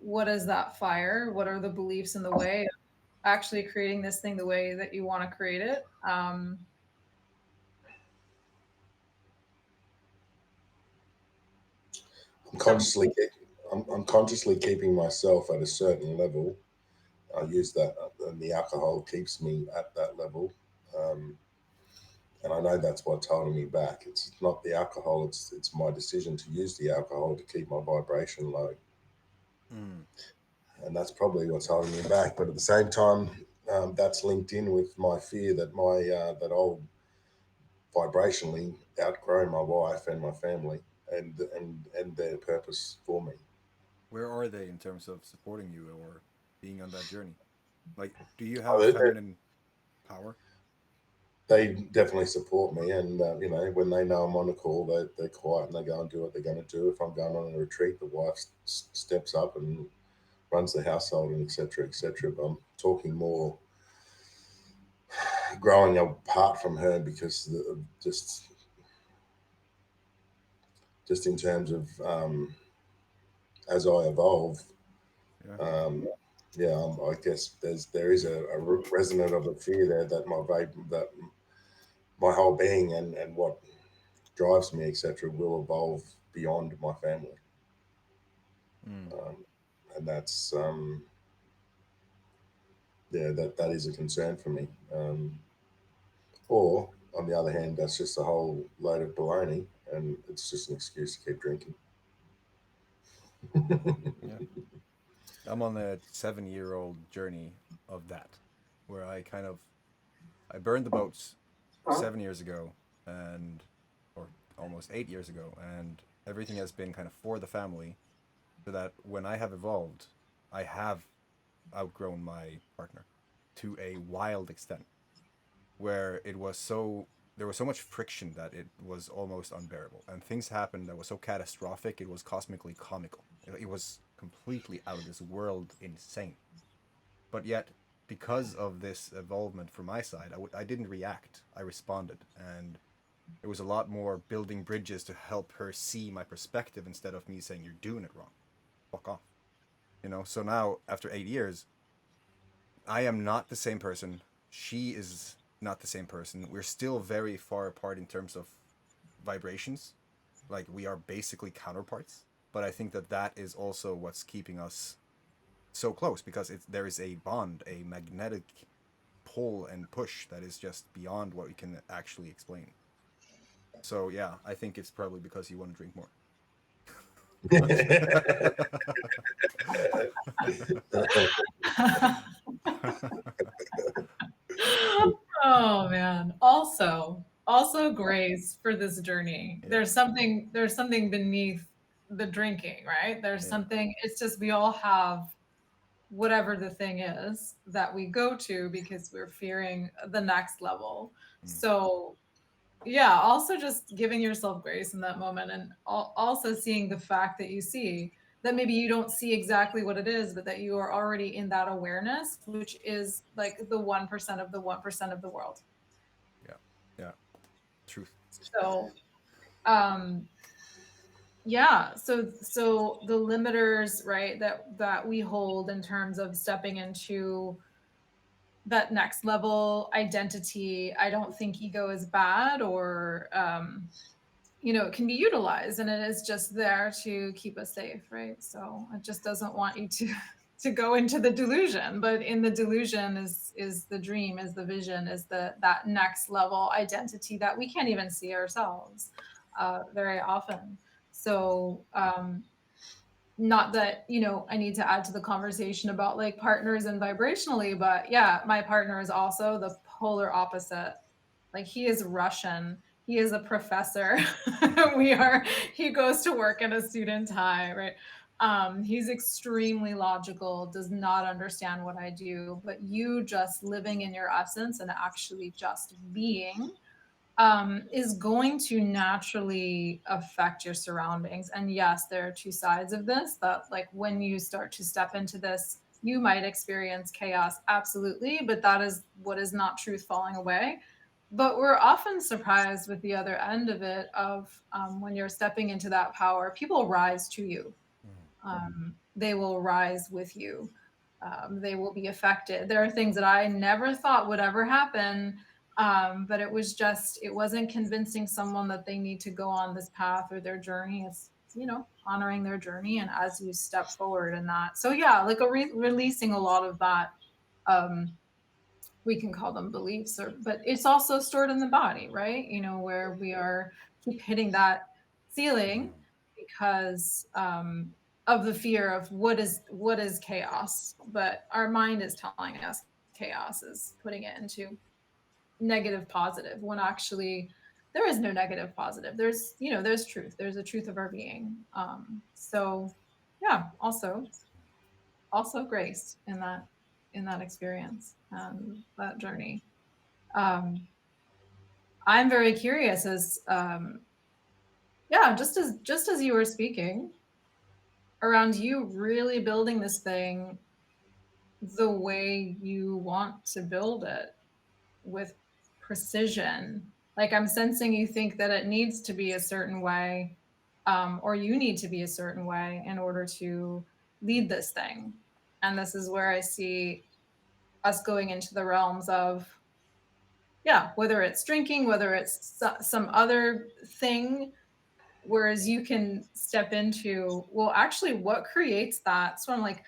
what is that fire? What are the beliefs in the way of actually creating this thing the way that you want to create it? I'm Some, consciously I'm consciously keeping myself at a certain level. I use that, and the alcohol keeps me at that level. Um, and I know that's what's holding me back. It's not the alcohol; it's my decision to use the alcohol to keep my vibration low, Mm. and that's probably what's holding me back. But at the same time, that's linked in with my fear that that I'll vibrationally outgrow my wife and my family and their purpose for me. Where are they in terms of supporting you or being on that journey? Like, do you Oh, have feminine power? they definitely support me, and you know, when they know I'm on the call, they're quiet and they go and do what they're going to do. If I'm going on a retreat, the wife steps up and runs the household and etc. etc. But I'm talking more growing apart from her because just in terms of as I evolve, Yeah. um, yeah, I guess there is a resonant of a fear there that that my whole being and what drives me, etc., will evolve beyond my family, Mm. um, and that's yeah, that is a concern for me. Or on the other hand, that's just a whole load of baloney, and it's just an excuse to keep drinking. Yeah. I'm on a 7-year-old journey of that, where I burned the boats 7 years ago, and or almost 8 years ago, and everything has been kind of for the family, so that when I have evolved, I have outgrown my partner to a wild extent, where there was so much friction that it was almost unbearable, and things happened that was so catastrophic it was cosmically comical. It was completely out of this world insane. But yet, because of this evolvement from my side, I didn't react. I responded, and it was a lot more building bridges to help her see my perspective instead of me saying you're doing it wrong. Fuck off. So now after 8 years, I am not the same person. She is not the same person. We're still very far apart in terms of vibrations. Like, we are basically counterparts. But I think that that is also what's keeping us so close, because there is a bond, a magnetic pull and push that is just beyond what we can actually explain. So yeah, I think it's probably because you want to drink more. Oh man. Also grace for this journey. Yeah, There's something beneath the drinking, right? There's yeah. something, it's just we all have whatever the thing is that we go to because we're fearing the next level. Mm. So yeah, also just giving yourself grace in that moment, and also seeing the fact that you see that maybe you don't see exactly what it is, but that you are already in that awareness, which is like the 1% of the 1% of the world. Yeah, yeah. Truth. So um yeah, so the limiters, right, that we hold in terms of stepping into that next level identity, I don't think ego is bad, or it can be utilized, and it is just there to keep us safe, right? So it just doesn't want you to to go into the delusion, but in the delusion is the dream, is the vision, is that next level identity that we can't even see ourselves very often. So not that I need to add to the conversation about like partners and vibrationally, but yeah, my partner is also the polar opposite. Like, he is Russian, he is a professor. He goes to work in a suit and tie, right? He's extremely logical, does not understand what I do, but you just living in your essence and actually just being is going to naturally affect your surroundings. And yes, there are two sides of this, that like when you start to step into this, you might experience chaos, absolutely, but that is what is not truth falling away. But we're often surprised with the other end of it, of when you're stepping into that power, people rise to you. Mm. They will rise with you. They will be affected. There are things that I never thought would ever happen, but it wasn't convincing someone that they need to go on this path or their journey. It's honoring their journey, and as you step forward in that. So yeah, like releasing a lot of that. Um, we can call them beliefs, but it's also stored in the body, right? Where we are keep hitting that ceiling Mm. because of the fear of what is chaos. But our mind is telling us chaos is putting it into negative positive, when actually there is no negative positive. There's truth. There's a truth of our being. So yeah, also grace in that experience, that journey. um I'm very curious as just as you were speaking around you really building this thing the way you want to build it with precision. Like I'm sensing you think that it needs to be a certain way, or you need to be a certain way in order to lead this thing. And this is where I see us going into the realms of, yeah, whether it's drinking, whether it's some other thing, whereas you can step into, well, actually what creates that. So I'm like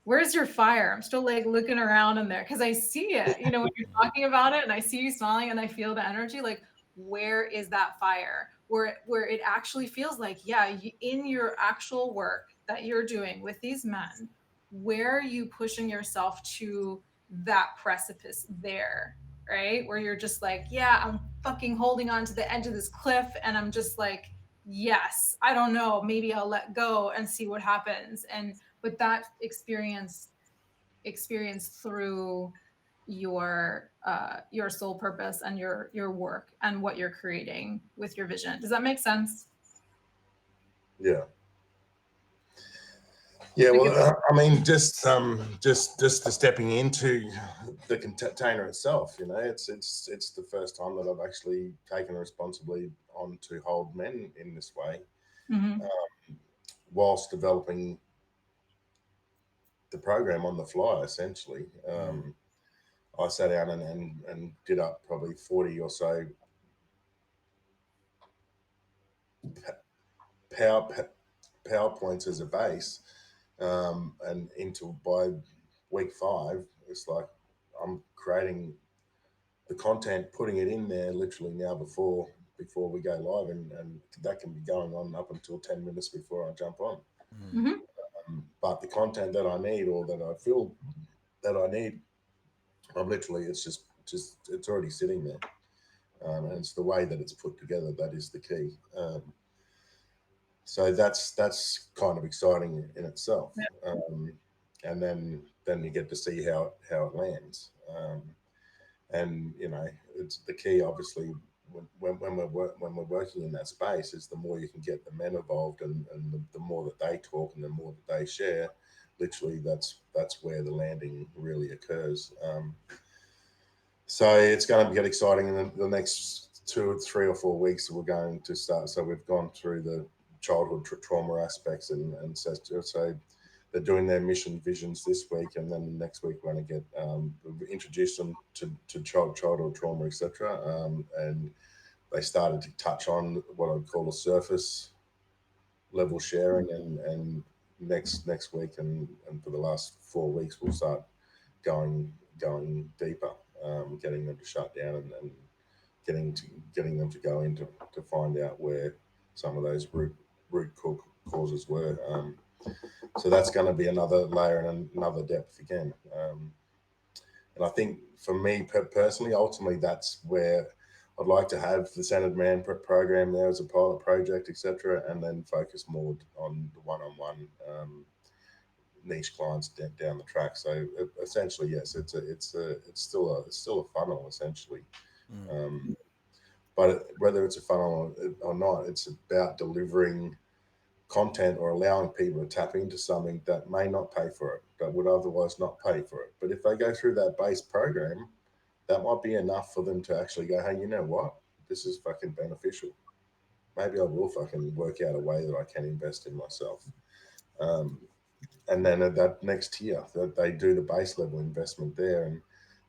where's your fire? I'm still like looking around in there because I see it, when you're talking about it and I see you smiling and I feel the energy. Like, where is that fire where it actually feels like, yeah, in your actual work that you're doing with these men, where are you pushing yourself to that precipice there, right? Where you're just like, yeah, I'm fucking holding on to the edge of this cliff and I'm just like, yes, I don't know, maybe I'll let go and see what happens. But that experience through your sole purpose and your work and what you're creating with your vision. Does that make sense? Yeah. Yeah, well, I mean, just the stepping into the container itself, it's the first time that I've actually taken responsibility on to hold men in this way, Mm-hmm. whilst developing the program on the fly. Essentially, I sat down and did up probably 40 or so PowerPoints as a base, and into by week 5, it's like I'm creating the content, putting it in there literally now before we go live, and that can be going on up until 10 minutes before I jump on. Mm-hmm. But the content that I need, or that I feel that I need, I'm literally, it's already sitting there, and it's the way that it's put together that is the key. So that's kind of exciting in itself, and then you get to see how it lands. And it's the key, obviously, when we're working in that space, is the more you can get the men involved, and the more that they talk and the more that they share, literally that's where the landing really occurs. So it's going to get exciting in the next 2 or 3 or 4 weeks. We're going to start. So we've gone through the childhood trauma aspects, and so they're doing their mission visions this week, and then next week we're going to get introduce them to childhood trauma, etc. And they started to touch on what I'd call a surface level sharing, and next week and for the last 4 weeks we'll start going deeper, getting them to shut down, and getting them to go into to find out where some of those root causes were. So that's going to be another layer and another depth again. And I think for me personally, ultimately, that's where I'd like to have the Centered Man program there as a pilot project, etc., and then focus more on the one-on-one niche clients down the track. So essentially, yes, it's still a funnel essentially. But whether it's a funnel or not, it's about delivering content or allowing people to tap into something that may not pay for it, that would otherwise not pay for it. But if they go through that base program, that might be enough for them to actually go, hey, you know what? This is fucking beneficial. Maybe I will fucking work out a way that I can invest in myself. And then at that next tier, that they do the base level investment there,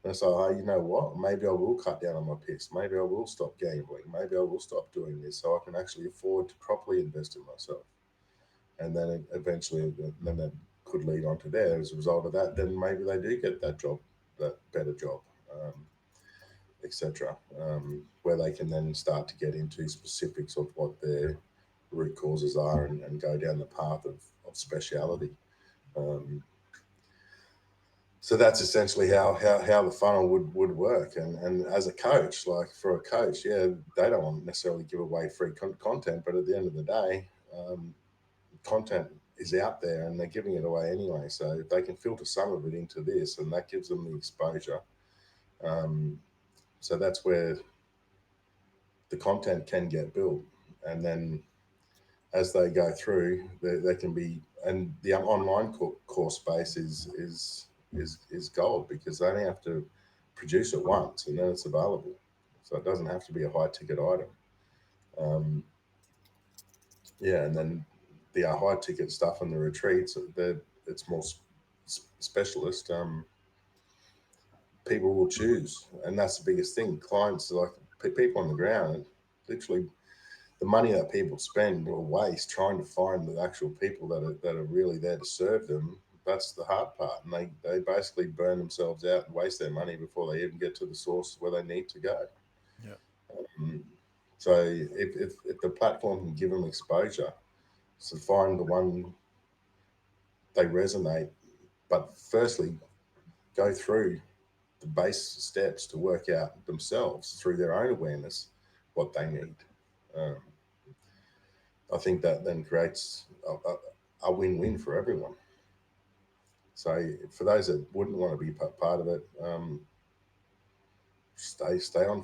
and so, you know what? Maybe I will cut down on my piss. Maybe I will stop gambling. Maybe I will stop doing this, so I can actually afford to properly invest in myself. And then eventually, then that could lead on to there. As a result of that, then maybe they do get that job, that better job, etc. Where they can then start to get into specifics of what their root causes are, and go down the path of speciality. So that's essentially how the funnel would work. And as a coach, like for a coach, yeah, they don't want to necessarily give away free content, but at the end of the day, content is out there and they're giving it away anyway. So if they can filter some of it into this, and that gives them the exposure. So that's where the content can get built, and then as they go through, they can be, and the online course space is gold, because they only have to produce it once and then it's available, so it doesn't have to be a high ticket item. Um, yeah, and then the high ticket stuff and the retreats, it's more specialist. People will choose, and that's the biggest thing. Clients, like people on the ground, literally the money that people spend or waste trying to find the actual people that are really there to serve them. That's the hard part, and they basically burn themselves out and waste their money before they even get to the source where they need to go. Yeah. Um, so if the platform can give them exposure, so find the one they resonate, but firstly go through the base steps to work out themselves through their own awareness what they need. Um, I think that then creates a win-win for everyone. So for those that wouldn't want to be part of it, stay on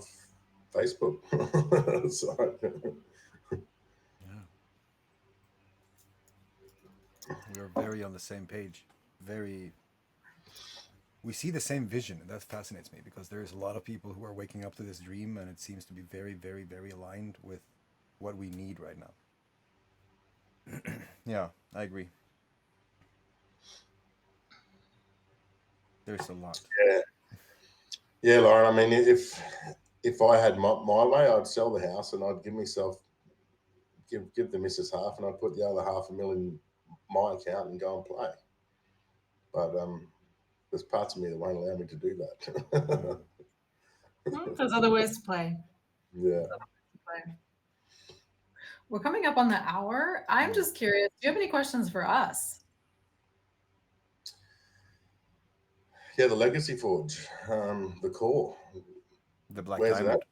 Facebook. So, Yeah. We are very on the same page. Very. We see the same vision, and that fascinates me because there's a lot of people who are waking up to this dream, and it seems to be very, very, very aligned with what we need right now. Yeah, I agree. There's a lot. yeah, yeah, Lauren. I mean, if I had my way, I'd sell the house and I'd give myself give the missus half, and I'd put the other half a million in my account and go and play. But there's parts of me that won't allow me to do that. There's other ways to play. Yeah. We're coming up on the hour. I'm Mm. just curious, do you have any questions for us? Yeah, the Legacy Forge, the core. The Black Where's it at? Diamond.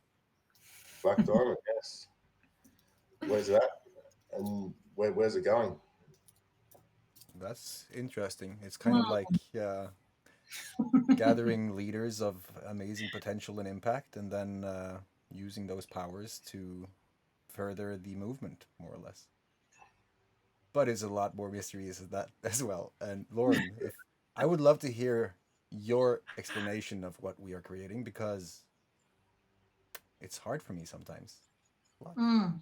Black Diamond, yes. Where's it at? And where's it going? That's interesting. It's kind of like gathering leaders of amazing potential and impact, and then using those powers to further the movement, more or less. But it's a lot more mysterious than that as well. And Lauren, if I would love to hear your explanation of what we are creating, because it's hard for me sometimes. Mm,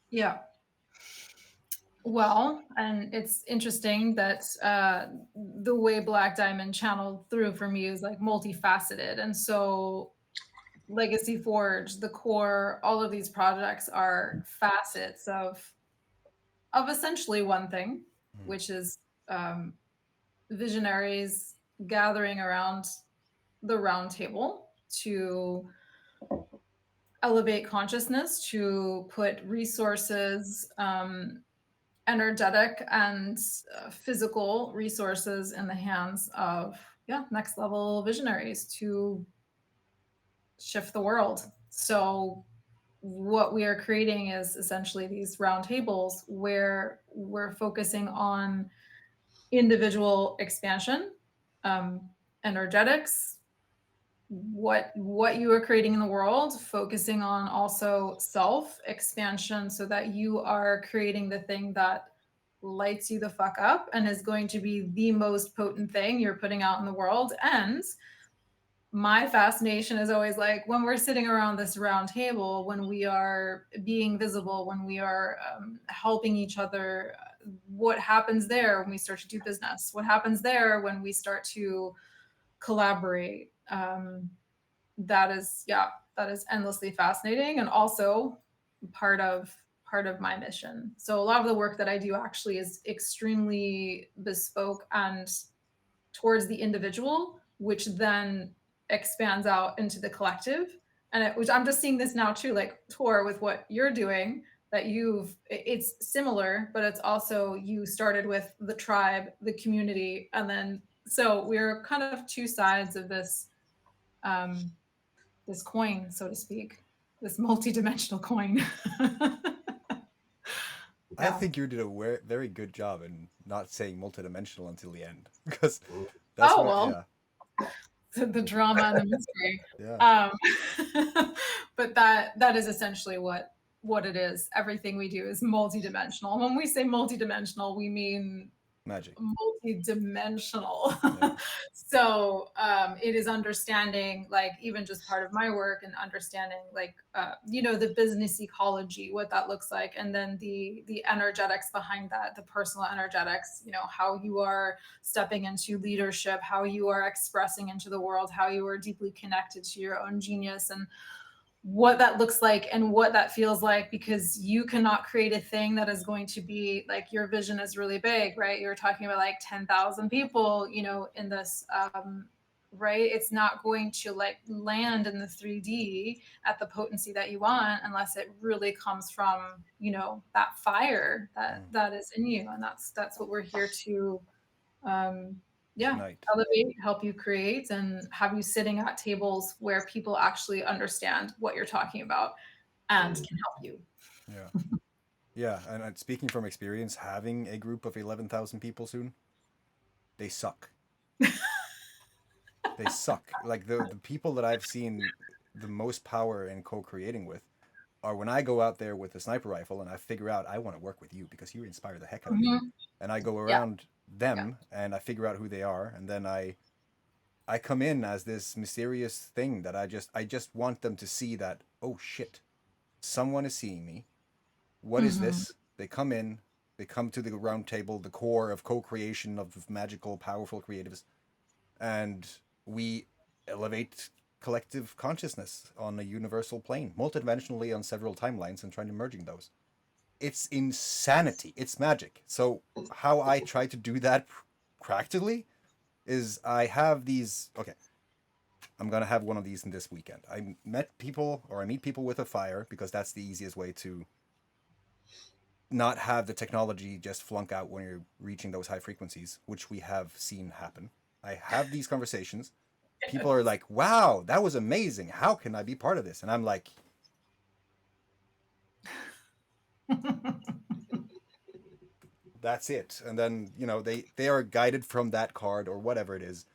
yeah. Well, and it's interesting that the way Black Diamond channeled through for me is like multifaceted. And so Legacy Forge, the core, all of these projects are facets of essentially one thing, Mm. which is visionaries gathering around the round table to elevate consciousness, to put resources, energetic and physical resources in the hands of next level visionaries to shift the world. So what we are creating is essentially these round tables where we're focusing on individual expansion, energetics, what you are creating in the world, focusing on also self expansion so that you are creating the thing that lights you the fuck up and is going to be the most potent thing you're putting out in the world. And my fascination is always like when we're sitting around this round table, when we are being visible, when we are helping each other, what happens there when we start to do business? What happens there when we start to collaborate? That is endlessly fascinating, and also part of my mission. So a lot of the work that I do actually is extremely bespoke and towards the individual, which then expands out into the collective. And which I'm just seeing this now too, like Tor, with what you're doing, that it's similar, but it's also you started with the tribe, the community, and then so we're kind of two sides of this this coin, so to speak, this multi-dimensional coin. I think you did a very good job in not saying multidimensional until the end, because that's Oh what. well, Yeah. the drama and the mystery. Yeah. But that is essentially what it is. Everything we do is multidimensional. When we say multidimensional, we mean Magic. multi-dimensional. Yeah. So it is understanding, like, even just part of my work and understanding, like, the business ecology, what that looks like, and then the energetics behind that, the personal energetics, how you are stepping into leadership, how you are expressing into the world, how you are deeply connected to your own genius, and what that looks like and what that feels like, because you cannot create a thing that is going to be like, your vision is really big, right? You're talking about like 10,000 people, in this, right? It's not going to like land in the 3D at the potency that you want unless it really comes from, that fire that is in you. And that's what we're here to, Ignite. elevate, help you create, and have you sitting at tables where people actually understand what you're talking about and can help you. Yeah. Yeah. And speaking from experience, having a group of 11,000 people soon, they suck. They suck. Like the people that I've seen the most power in co-creating with are when I go out there with a sniper rifle and I figure out I want to work with you because you inspire the heck out of me. Mhm. And I go Yeah. around them and I figure out who they are, and then I come in as this mysterious thing that I just want them to see that, oh shit, someone is seeing me. What is Mhm. this? They come in, they come to the round table, the core of co-creation of magical, powerful creatives, and we elevate collective consciousness on a universal plane, multidimensionally on several timelines, and trying to merging those. It's insanity. It's magic. So how I try to do that practically is I have these. Okay, I'm gonna have one of these in this weekend. I meet people with a fire because that's the easiest way to not have the technology just flunk out when you're reaching those high frequencies, which we have seen happen. I have these conversations. People are like, wow, that was amazing. How can I be part of this? And I'm like, that's it. And then, they are guided from that card or whatever it is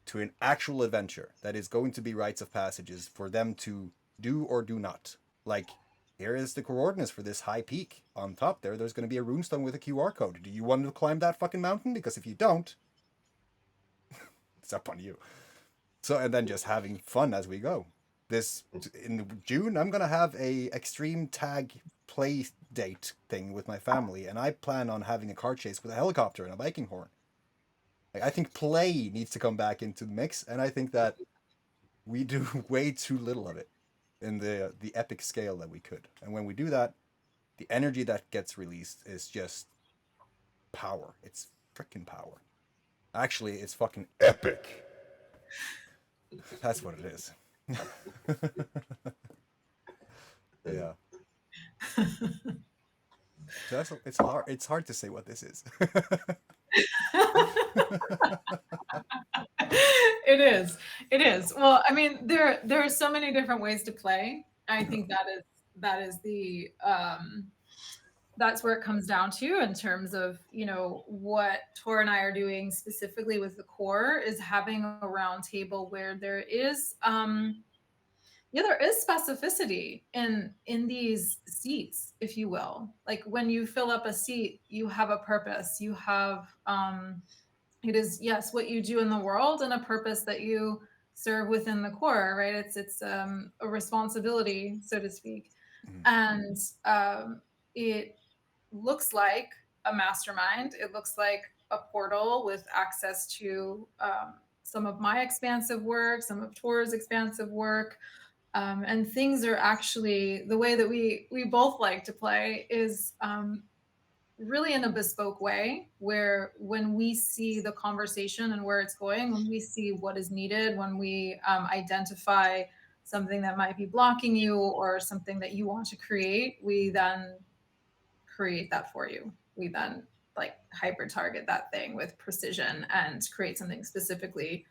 to an actual adventure that is going to be rites of passages for them to do or do not. Like, here is the coordinates for this high peak. On top there's going to be a runestone with a QR code. Do you want to climb that fucking mountain? Because if you don't, it's up on you. So, and then just having fun as we go. This in June, I'm gonna have a extreme tag play date thing with my family, and I plan on having a car chase with a helicopter and a Viking horn. Like, I think play needs to come back into the mix, and I think that we do way too little of it in the epic scale that we could. And when we do that, the energy that gets released is just power. It's freaking power. Actually, it's fucking Epic. that's what it is. Yeah. It's hard. It's hard to say what this is. It is. It is. Well, I mean, there are so many different ways to play. I think that is the that's where it comes down to, in terms of, what Tor and I are doing specifically with the core, is having a round table where there is there is specificity in these seats, if you will. Like, when you fill up a seat, you have a purpose. You have it is, yes, what you do in the world, and a purpose that you serve within the core, right? It's a responsibility, so to speak. And it looks like a mastermind. It looks like a portal with access to some of my expansive work, some of Tor's expansive work. And things are actually, the way that we both like to play is really in a bespoke way, where when we see the conversation and where it's going, when we see what is needed, when we identify something that might be blocking you or something that you want to create, we then create that for you. We then like hyper target that thing with precision and create something specifically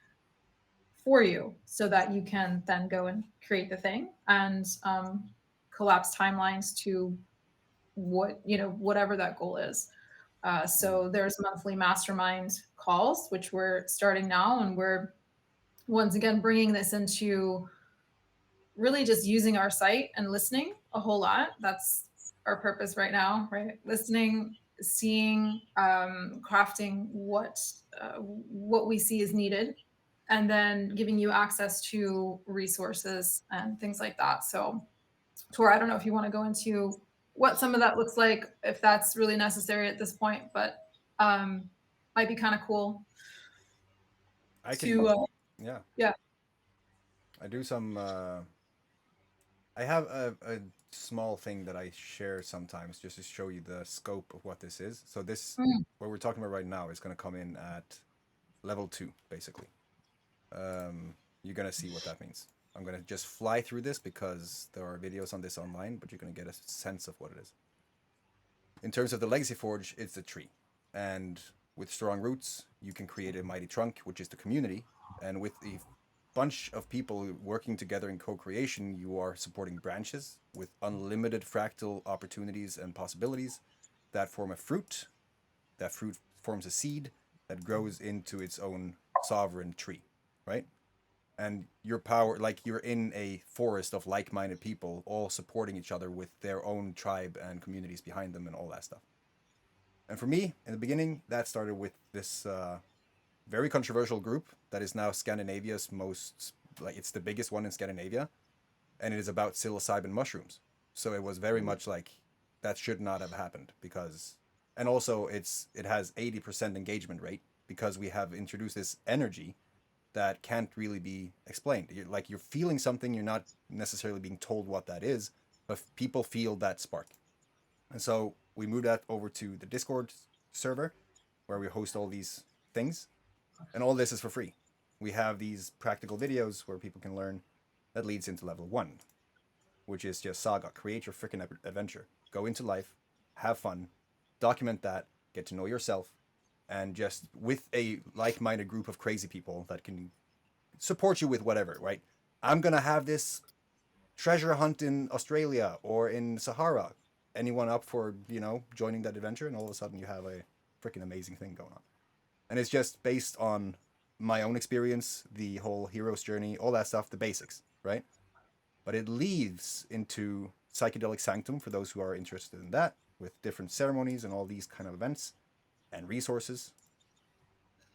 for you, so that you can then go and create the thing and collapse timelines to whatever that goal is. So there's monthly mastermind calls, which we're starting now, and we're once again, bringing this into really just using our site and listening a whole lot. That's our purpose right now, right? Listening, seeing, crafting what we see is needed, and then giving you access to resources and things like that. So, Tor, I don't know if you want to go into what some of that looks like, if that's really necessary at this point, but might be kind of cool I to, can, yeah, yeah. I do some. I have a small thing that I share sometimes just to show you the scope of what this is. So this, Mm. what we're talking about right now, is going to come in at level 2, basically. You're going to see what that means. I'm going to just fly through this because there are videos on this online, but you're going to get a sense of what it is. In terms of the Legacy Forge, it's a tree. And with strong roots, you can create a mighty trunk, which is the community. And with a bunch of people working together in co-creation, you are supporting branches with unlimited fractal opportunities and possibilities that form a fruit. That fruit forms a seed that grows into its own sovereign tree, right? And your power, like you're in a forest of like-minded people all supporting each other with their own tribe and communities behind them and all that stuff. And for me, in the beginning, that started with this very controversial group that is now Scandinavia's most, like, it's the biggest one in Scandinavia, and it is about psilocybin mushrooms. So it was very much like that should not have happened because, and also it has 80% engagement rate because we have introduced this energy that can't really be explained. Like you're feeling something, you're not necessarily being told what that is, but people feel that spark. And so we moved that over to the Discord server where we host all these things. And all this is for free. We have these practical videos where people can learn that leads into level 1, which is just saga. Create your freaking adventure. Go into life, have fun, document that, get to know yourself, and just with a like-minded group of crazy people that can support you with whatever, right? I'm going to have this treasure hunt in Australia or in Sahara. Anyone up for, joining that adventure? And all of a sudden you have a freaking amazing thing going on. And it's just based on my own experience, the whole hero's journey, all that stuff, the basics, right? But it leads into psychedelic sanctum for those who are interested in that, with different ceremonies and all these kind of events and resources.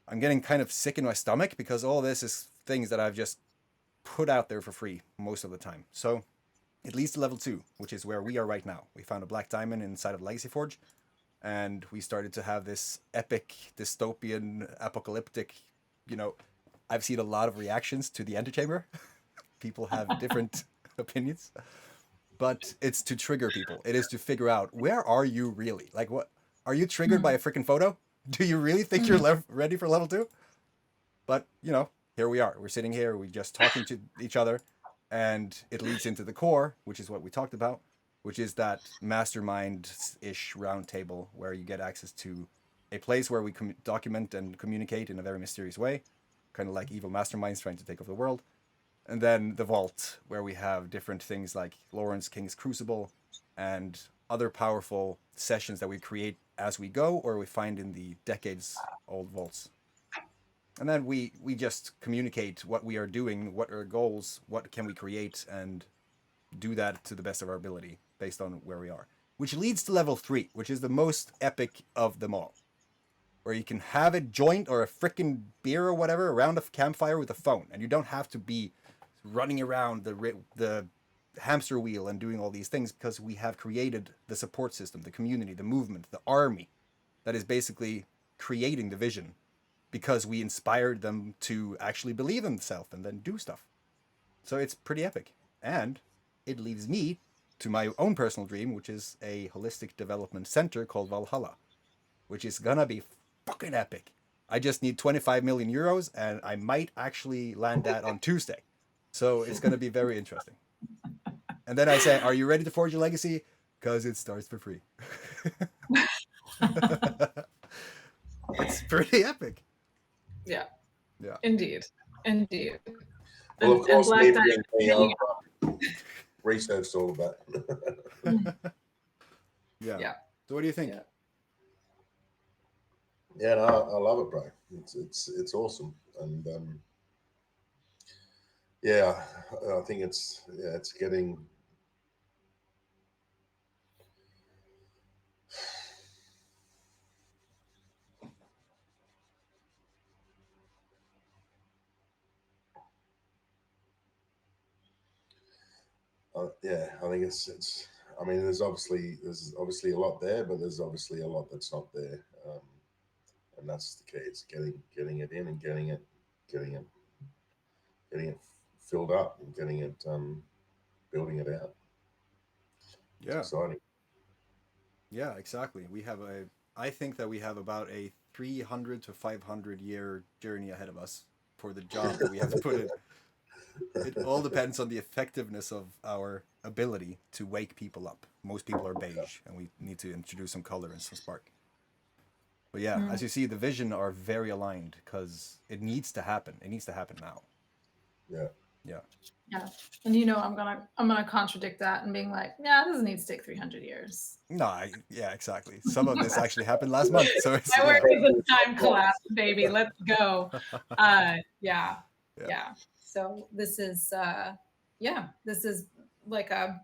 I'm getting kind of sick in my stomach because all this is things that I've just put out there for free most of the time. So it leads to level 2, which is where we are right now. We found a black diamond inside of Legacy Forge, and we started to have this epic, dystopian, apocalyptic, I've seen a lot of reactions to the Antechamber. People have different opinions, but it's to trigger people. It is to figure out, where are you really? Like, what are you triggered by a freaking photo? Do you really think you're ready for level 2? But, here we are. We're sitting here, we're just talking to each other, and it leads into the core, which is what we talked about, which is that mastermind-ish roundtable where you get access to a place where we document and communicate in a very mysterious way, kind of like evil masterminds trying to take over the world. And then the vault, where we have different things like Lawrence King's Crucible and other powerful sessions that we create as we go or we find in the decades-old vaults. And then we just communicate what we are doing, what are our goals, what can we create, and do that to the best of our ability based on where we are. Which leads to level 3, which is the most epic of them all. Where you can have a joint or a frickin' beer or whatever around a campfire with a phone. And you don't have to be running around the hamster wheel and doing all these things because we have created the support system, the community, the movement, the army that is basically creating the vision because we inspired them to actually believe in themselves and then do stuff. So it's pretty epic. And it leads me to my own personal dream, which is a holistic development center called Valhalla, which is gonna be fucking epic. I just need 25 million euros and I might actually land that on Tuesday. So it's gonna be very interesting. And then I say, are you ready to forge your legacy? Because it starts for free. It's pretty epic. Yeah. Yeah. Indeed. Indeed. Well, of course, Black me Diamond being hanging I've researched all of that. Yeah. Yeah. So what do you think? Yeah. Yeah, no, I love it, bro. It's awesome, and Yeah, I think it's getting. Yeah, I think it's. I mean, there's obviously a lot there, but there's obviously a lot that's not there, and that's the key. It's getting it in and getting it getting it filled up and getting it building it out. It's Yeah, exciting. yeah, exactly. I think that we have about a 300 to 500 year journey ahead of us for the job that we have to put in. It all depends on the effectiveness of our ability to wake people up. Most people are beige, and we need to introduce some color and some spark. But yeah, Mm. as you see, the vision are very aligned because it needs to happen. It needs to happen now. Yeah. Yeah. Yeah. And you know, I'm gonna contradict that and being like, yeah, this doesn't need to take 300 years. No, yeah, exactly. Some of this actually happened last month, so it's My work yeah, is a time collapse, baby. Let's go. Yeah, yeah, yeah. So this is like a,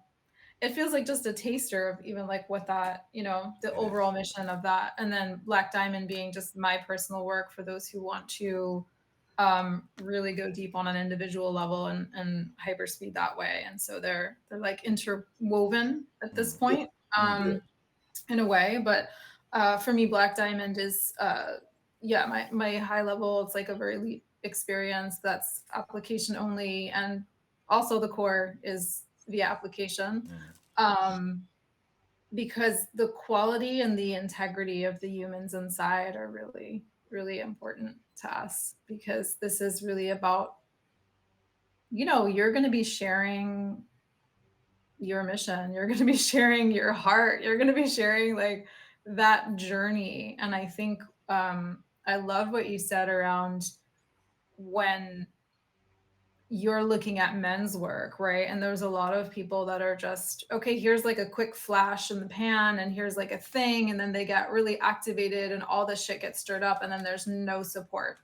it feels like just a taster of even like what that, you know, the it is. overall mission of that. And then Black Diamond being just my personal work for those who want to really go deep on an individual level and hyperspeed that way. And so they're like interwoven at this Mm, point. mm, Yeah. In a way. But for me, Black Diamond is yeah, my high level. It's like a very elite experience that's application only, and also the core is via application. mm. Um, because the quality and the integrity of the humans inside are really, really important to us, because this is really about, you know, you're going to be sharing your mission, you're going to be sharing your heart, you're going to be sharing like that journey. And I think I love what you said around when you're looking at men's work, right? And there's a lot of people that are just, okay, here's like a quick flash in the pan, and here's like a thing, and then they get really activated and all this shit gets stirred up, and then there's no support.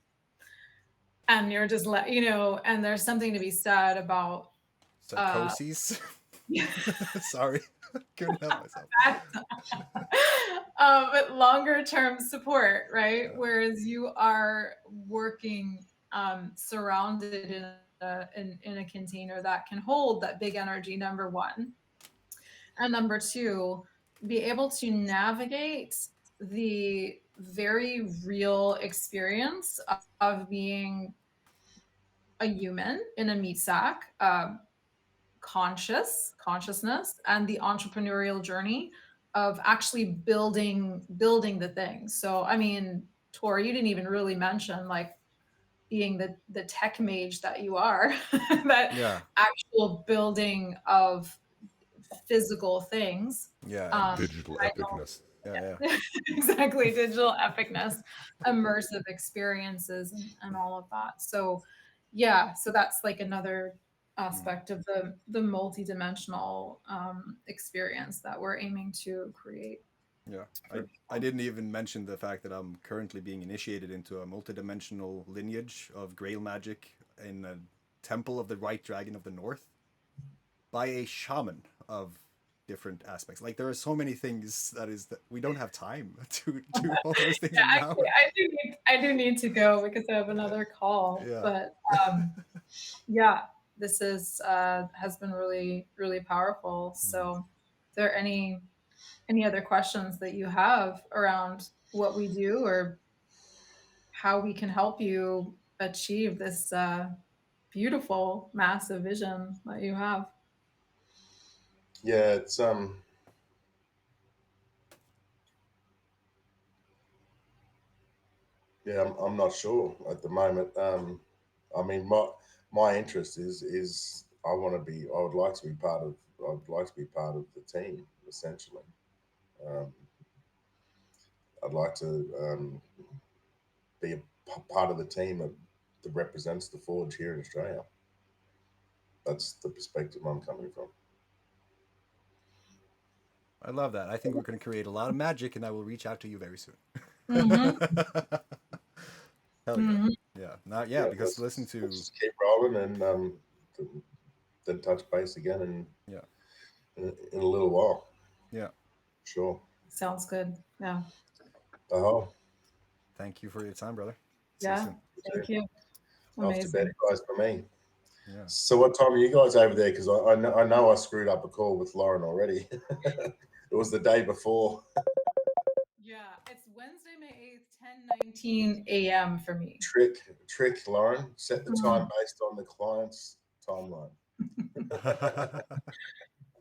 And you're just you know, and there's something to be said about uh Psychoses. Sorry, couldn't help myself. but longer term support, right? Yeah. Whereas you are working surrounded in a container that can hold that big energy, number one. And number two, be able to navigate the very real experience of being a human in a meat sack, consciousness, and the entrepreneurial journey of actually building the thing. So I mean, Tori, you didn't even really mention like being the tech mage that you are, that Yeah, actual building of physical things. yeah, and um Digital I epicness. yeah, don't exactly, digital epicness, immersive experiences, and all of that. So yeah, so that's like another yeah. aspect of the multidimensional experience that we're aiming to create Yeah, for I people. didn't even mention the fact that I'm currently being initiated into a multidimensional lineage of Grail magic in a temple of the White Dragon of the North by a shaman of different aspects. Like there are so many things that we don't have time to do all those things Yeah, now. actually, I do need to go because I have another call. Yeah. But yeah, this is has been really, really powerful. So, is there any other questions that you have around what we do or how we can help you achieve this beautiful, massive vision that you have? Yeah, it's yeah, I'm not sure at the moment. I mean, my interest is I would like to be part of I would like to be part of the team essentially. Um, I'd like to be part of the team that represents the Forge here in Australia. That's the perspective I'm coming from. I love that. I think we're going to create a lot of magic, and I will reach out to you very soon. Mm-hmm. Hell yeah. Mm-hmm. Yeah. Not yeah, Yeah, because listen to let's just keep rolling and then touch base again Yeah. in a little while. Yeah. Sure. Sounds good. Yeah. Oh, Thank you for your time, brother. See you Yeah. soon. Thank you. off to bed, Amazing. guys, for me. Yeah. So what time are you guys over there? Because I know I screwed up a call with Lauren already. It was the day before. Yeah, it's Wednesday, May 8th, 10:19 a.m. for me. Trick, Lauren. Set the time based on the client's timeline.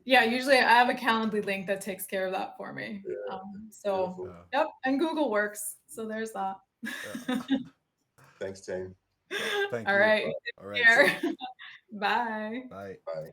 Yeah, usually I have a Calendly link that takes care of that for me. Yeah, So, beautiful. yep, and Google works. So there's that. Thanks, team. Thank All you. right. All right. Take care. Bye. Bye. Bye.